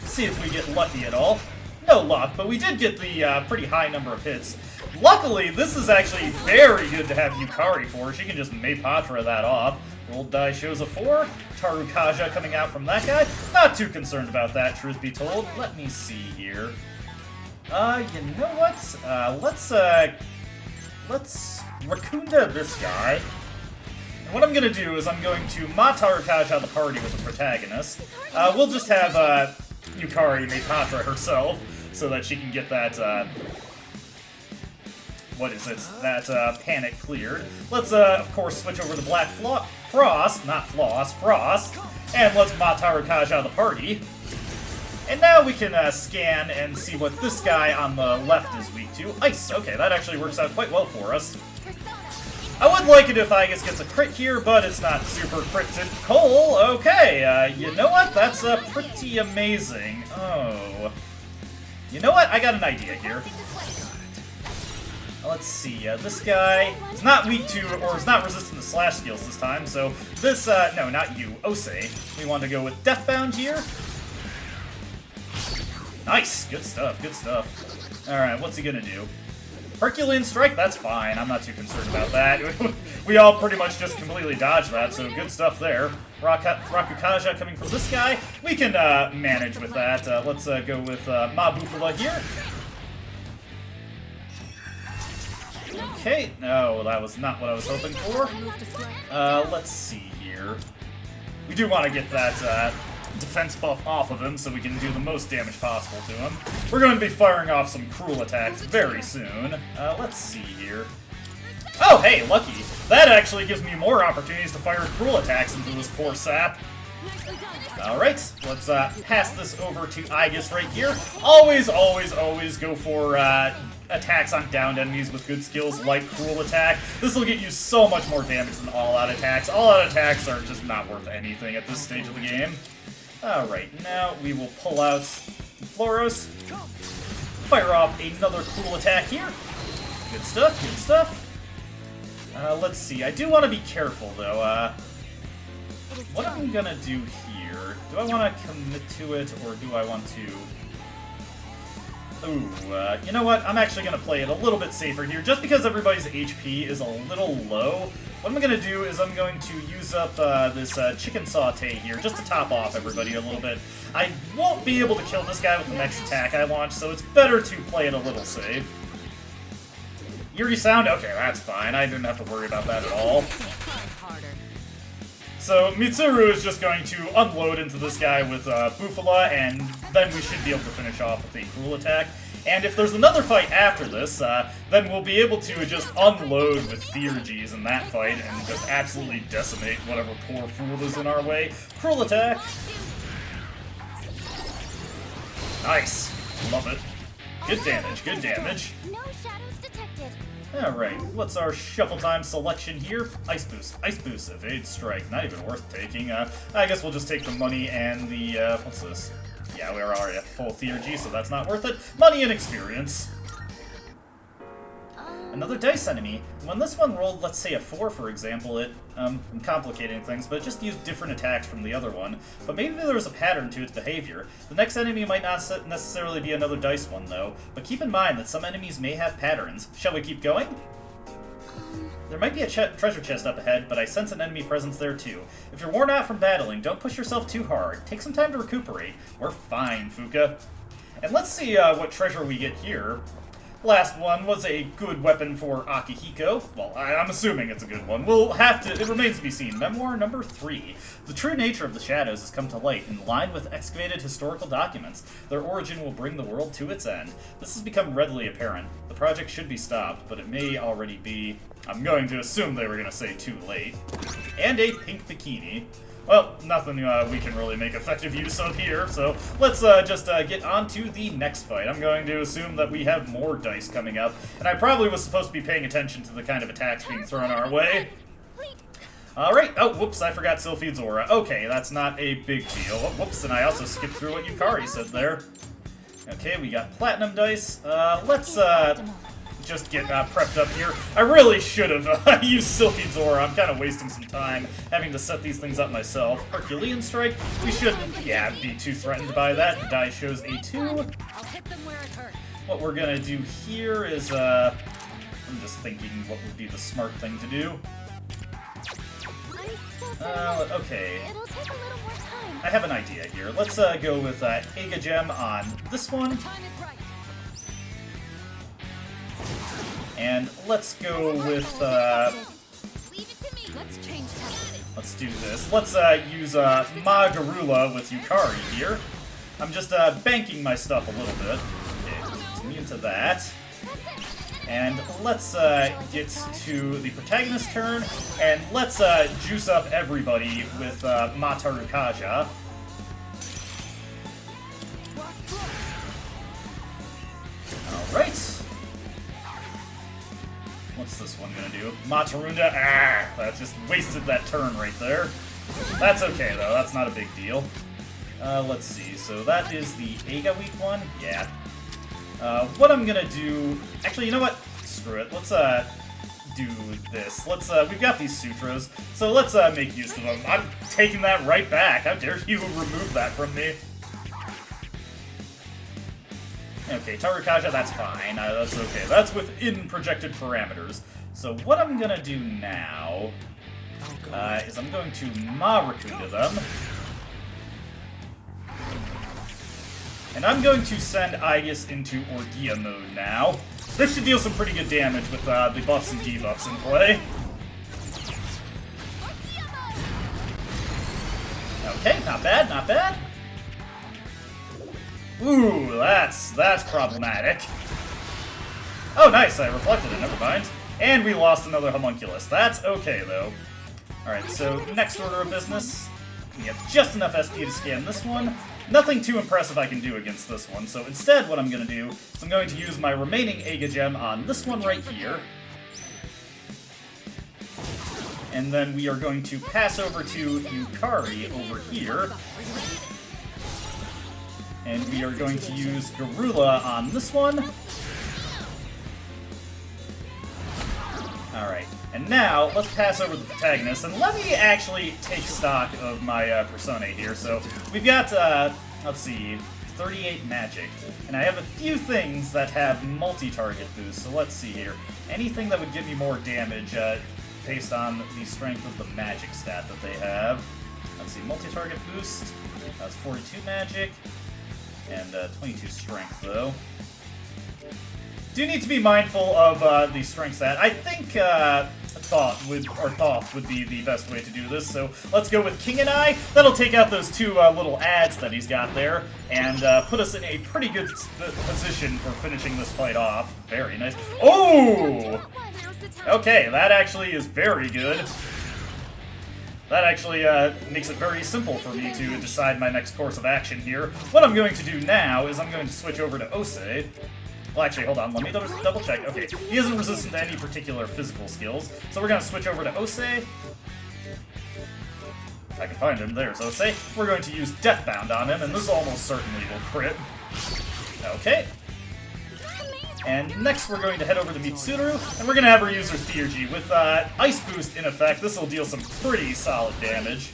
Speaker 1: See if we get lucky at all. No luck, but we did get the pretty high number of hits. Luckily, this is actually very good to have Yukari for. She can just Maypatra that off. Rolled die shows a 4. Tarukaja coming out from that guy. Not too concerned about that, truth be told. Let me see here. You know what? Let's Rakunda this guy. And what I'm gonna do is I'm going to Tarukaja the party with the protagonist. We'll just have, Yukari Maypatra herself, so that she can get that, what is it? That, panic cleared. Let's, of course, switch over to Black Frost, not Floss, Frost, and let's Tarukaja the party. And now we can scan and see what this guy on the left is weak to. Ice! Okay, that actually works out quite well for us. I would like it if Aegis gets a crit here, but it's not super critical. Okay, you know what? That's pretty amazing. Oh. You know what? I got an idea here. Let's see, this guy is not weak to, or is not resistant to slash skills this time, so this, no, not you, Osei. We want to go with Deathbound here. Nice! Good stuff, good stuff. Alright, what's he gonna do? Herculean Strike? That's fine. I'm not too concerned about that. We all pretty much just completely dodged that, so good stuff there. Rakukaja coming from this guy. We can manage with that. Let's go with Mabufala here. Okay, no, that was not what I was hoping for. Let's see here. We do want to get that defense buff off of him so we can do the most damage possible to him. We're going to be firing off some cruel attacks very soon. Let's see here. Oh, hey, lucky. That actually gives me more opportunities to fire cruel attacks into this poor sap. Alright, let's pass this over to Aegis right here. Always, always, always go for attacks on downed enemies with good skills like Cruel Attack. This will get you so much more damage than all-out attacks. All-out attacks are just not worth anything at this stage of the game. Alright, now we will pull out Floros. Fire off another Cruel Attack here. Good stuff, good stuff. Let's see, I do want to be careful though. What I'm gonna do here, do I want to commit to it, or do I want to... Ooh, you know what, I'm actually gonna play it a little bit safer here, just because everybody's HP is a little low. What I'm gonna do is I'm going to use up this chicken saute here, just to top off everybody a little bit. I won't be able to kill this guy with the next attack I launch, so it's better to play it a little safe. Eerie sound? Okay, that's fine, I didn't have to worry about that at all. So Mitsuru is just going to unload into this guy with Bufala, and then we should be able to finish off with a Cruel Attack. And if there's another fight after this, then we'll be able to just unload with Theurgies in that fight and just absolutely decimate whatever poor fool is in our way. Cruel Attack. Nice. Love it. Good damage, good damage.
Speaker 2: No shadows detected.
Speaker 1: Alright, what's our shuffle time selection here? Ice Boost, Evade Strike, not even worth taking. I guess we'll just take the money and the, what's this? Yeah, we are already at full Theurgy, so that's not worth it. Money and experience. Another dice enemy. When this one rolled, let's say a 4, for example, I'm complicating things, but it just used different attacks from the other one. But maybe there was a pattern to its behavior. The next enemy might not necessarily be another dice one, though. But keep in mind that some enemies may have patterns. Shall we keep going? There might be a treasure chest up ahead, but I sense an enemy presence there too. If you're worn out from battling, don't push yourself too hard. Take some time to recuperate. We're fine, Fuka. And let's see what treasure we get here. Last one was a good weapon for Akihiko. Well, I'm assuming it's a good one. We'll have to... It remains to be seen. Memoir number 3. The true nature of the shadows has come to light in line with excavated historical documents. Their origin will bring the world to its end. This has become readily apparent. The project should be stopped, but it may already be... I'm going to assume they were going to say too late. And a pink bikini. Well, nothing we can really make effective use of here, so let's just get on to the next fight. I'm going to assume that we have more dice coming up, and I probably was supposed to be paying attention to the kind of attacks being thrown our way. Alright, oh, whoops, I forgot Sylphied's aura. Okay, that's not a big deal. Oh, whoops, and I also skipped through what Yukari said there. Okay, we got platinum dice. Let's just get prepped up here. I really should have used Sylphied's aura. I'm kind of wasting some time having to set these things up myself. Herculean Strike. We shouldn't, be too threatened by that. The die shows a 2.
Speaker 5: I'll hit them where it hurts.
Speaker 1: What we're gonna do here is, I'm just thinking what would be the smart thing to do. Okay.
Speaker 2: It'll take a little more time.
Speaker 1: I have an idea here. Let's go with Ega Gem on this one.
Speaker 5: Time is right.
Speaker 1: And let's go with,
Speaker 2: Leave it to me.
Speaker 5: Let's change tactics.
Speaker 1: let's do this. Let's use Magarula with Yukari here. I'm just banking my stuff a little bit. Okay, let's me into that. And let's get to the protagonist's turn, and let's juice up everybody with Mataru Kaja. Alright. What's this one gonna do? Matarunda? Ah! That just wasted that turn right there. That's okay, though. That's not a big deal. Let's see. So that is the Ega week one? Yeah. What I'm gonna do... Actually, you know what? Screw it. Let's, do this. Let's, we've got these sutras, so let's, make use of them. I'm taking that right back. How dare you remove that from me? Okay, Tarukaja, that's fine. That's okay. That's within projected parameters. So what I'm gonna do now is I'm going to Marakunda them. And I'm going to send Aegis into Orgia mode now. This should deal some pretty good damage with the buffs and debuffs in play. Okay, not bad, not bad. Ooh, that's problematic. Oh, nice, I reflected it, never mind. And we lost another homunculus. That's okay, though. Alright, so next order of business. We have just enough SP to scan this one. Nothing too impressive I can do against this one, so instead what I'm going to do is I'm going to use my remaining Ega Gem on this one right here. And then we are going to pass over to Yukari over here. And we are going to use Garula on this one. Alright, and now let's pass over the protagonist, and let me actually take stock of my persona here. So we've got, let's see, 38 magic, and I have a few things that have multi-target boost, so let's see here. Anything that would give me more damage based on the strength of the magic stat that they have. Let's see, multi-target boost, that's 42 magic, and 22 strength, though. Do need to be mindful of the strength stat. I think Thoth would be the best way to do this, so let's go with King and I. That'll take out those two little ads that he's got there, and put us in a pretty good position for finishing this fight off. Very nice. Oh! Okay, that actually is very good. That actually makes it very simple for me to decide my next course of action here. What I'm going to do now is I'm going to switch over to Ose. Well, actually, hold on, let me double check. Okay, he isn't resistant to any particular physical skills, so we're going to switch over to Ose. If I can find him, there's Ose. We're going to use Deathbound on him, and this almost certainly will crit. Okay. And next we're going to head over to Mitsuru, and we're going to have her use her Theurgy. With Ice Boost in effect, this will deal some pretty solid damage.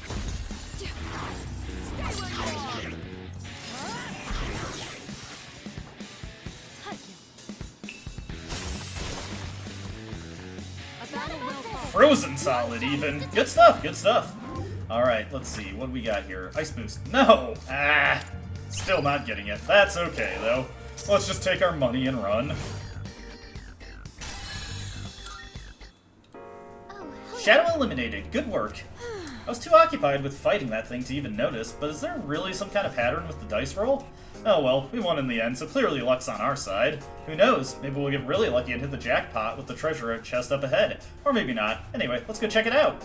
Speaker 1: Frozen solid, even. Good stuff, good stuff. Alright, let's see. What do we got here? Ice Boost. No! Ah! Still not getting it. That's okay, though. Let's just take our money and run. Shadow eliminated. Good work. I was too occupied with fighting that thing to even notice, but is there really some kind of pattern with the dice roll? Oh well, we won in the end, so clearly luck's on our side. Who knows, maybe we'll get really lucky and hit the jackpot with the treasure chest up ahead. Or maybe not. Anyway, let's go check it out.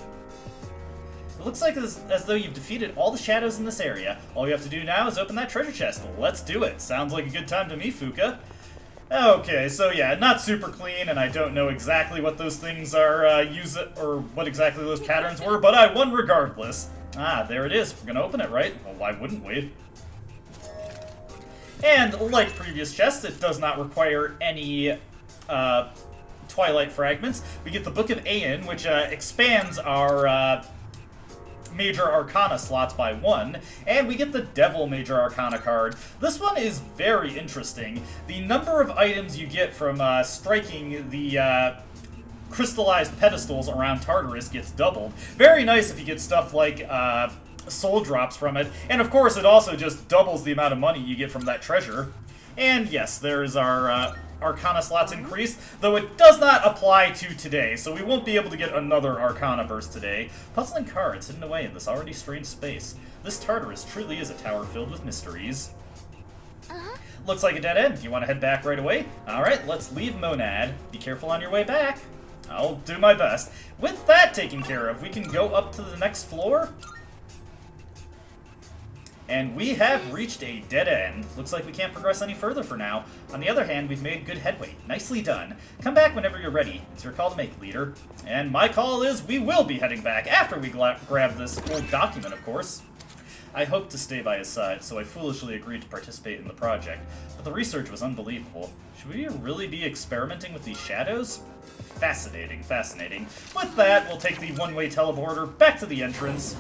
Speaker 1: It looks like as though you've defeated all the shadows in this area. All you have to do now is open that treasure chest. Let's do it. Sounds like a good time to me, Fuka. Okay, so yeah, not super clean, and I don't know exactly what those things are, or what exactly those patterns were, but I won regardless. Ah, there it is. We're gonna open it, right? Well, why wouldn't we? And, like previous chests, it does not require any, Twilight Fragments. We get the Book of Aeon, which, expands our, Major Arcana slots by 1, and we get the Devil Major Arcana card. This one is very interesting. The number of items you get from striking the crystallized pedestals around Tartarus gets doubled. Very nice if you get stuff like soul drops from it, and of course it also just doubles the amount of money you get from that treasure. And yes, there's our Arcana slots increase, though it does not apply to today, so we won't be able to get another Arcana burst today. Puzzling cards hidden away in this already strange space. This Tartarus truly is a tower filled with mysteries. Looks like a dead end. You want to head back right away? Alright, let's leave Monad. Be careful on your way back. I'll do my best. With that taken care of, we can go up to the next floor. And we have reached a dead end. Looks like we can't progress any further for now. On the other hand, we've made good headway. Nicely done. Come back whenever you're ready. It's your call to make, leader. And my call is we will be heading back after we grab this old document, of course. I hoped to stay by his side, so I foolishly agreed to participate in the project. But the research was unbelievable. Should we really be experimenting with these shadows? Fascinating, fascinating. With that, we'll take the one-way teleporter back to the entrance.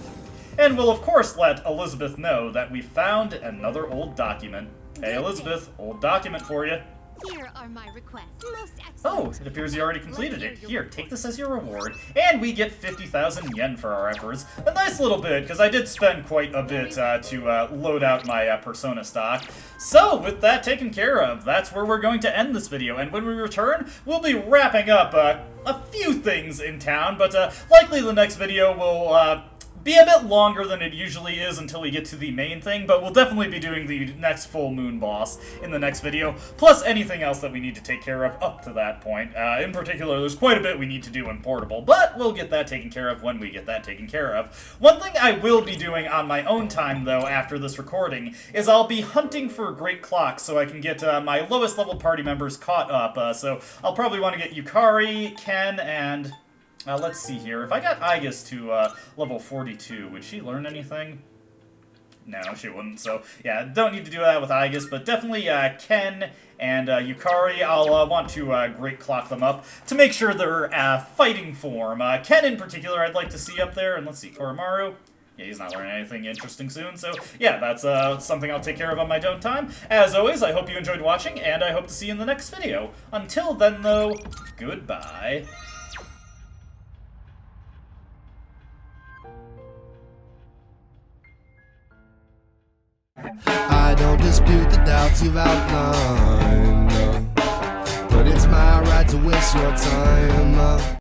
Speaker 1: And we'll of course let Elizabeth know that we found another old document. Hey Elizabeth, old document for you.
Speaker 2: Here are my requests. Most excellent.
Speaker 1: Oh, it appears you already completed it. Here, take this as your reward. And we get 50,000 yen for our efforts. A nice little bit, because I did spend quite a bit to load out my Persona stock. So, with that taken care of, that's where we're going to end this video. And when we return, we'll be wrapping up a few things in town, but likely the next video will be a bit longer than it usually is until we get to the main thing, but we'll definitely be doing the next full moon boss in the next video, plus anything else that we need to take care of up to that point. In particular, there's quite a bit we need to do in Portable, but we'll get that taken care of when we get that taken care of. One thing I will be doing on my own time, though, after this recording, is I'll be hunting for great clocks so I can get my lowest level party members caught up. So I'll probably want to get Yukari, Ken, and... let's see here. If I got Aigis to level 42, would she learn anything? No, she wouldn't. So, yeah, don't need to do that with Aigis, but definitely Ken and Yukari, I'll want to great clock them up to make sure they're fighting form. Ken in particular I'd like to see up there, and let's see, Koromaru. Yeah, he's not learning anything interesting soon, so yeah, that's something I'll take care of on my own time. As always, I hope you enjoyed watching, and I hope to see you in the next video. Until then, though, goodbye.
Speaker 6: I don't dispute the doubts you've outlined, but it's my right to waste your time.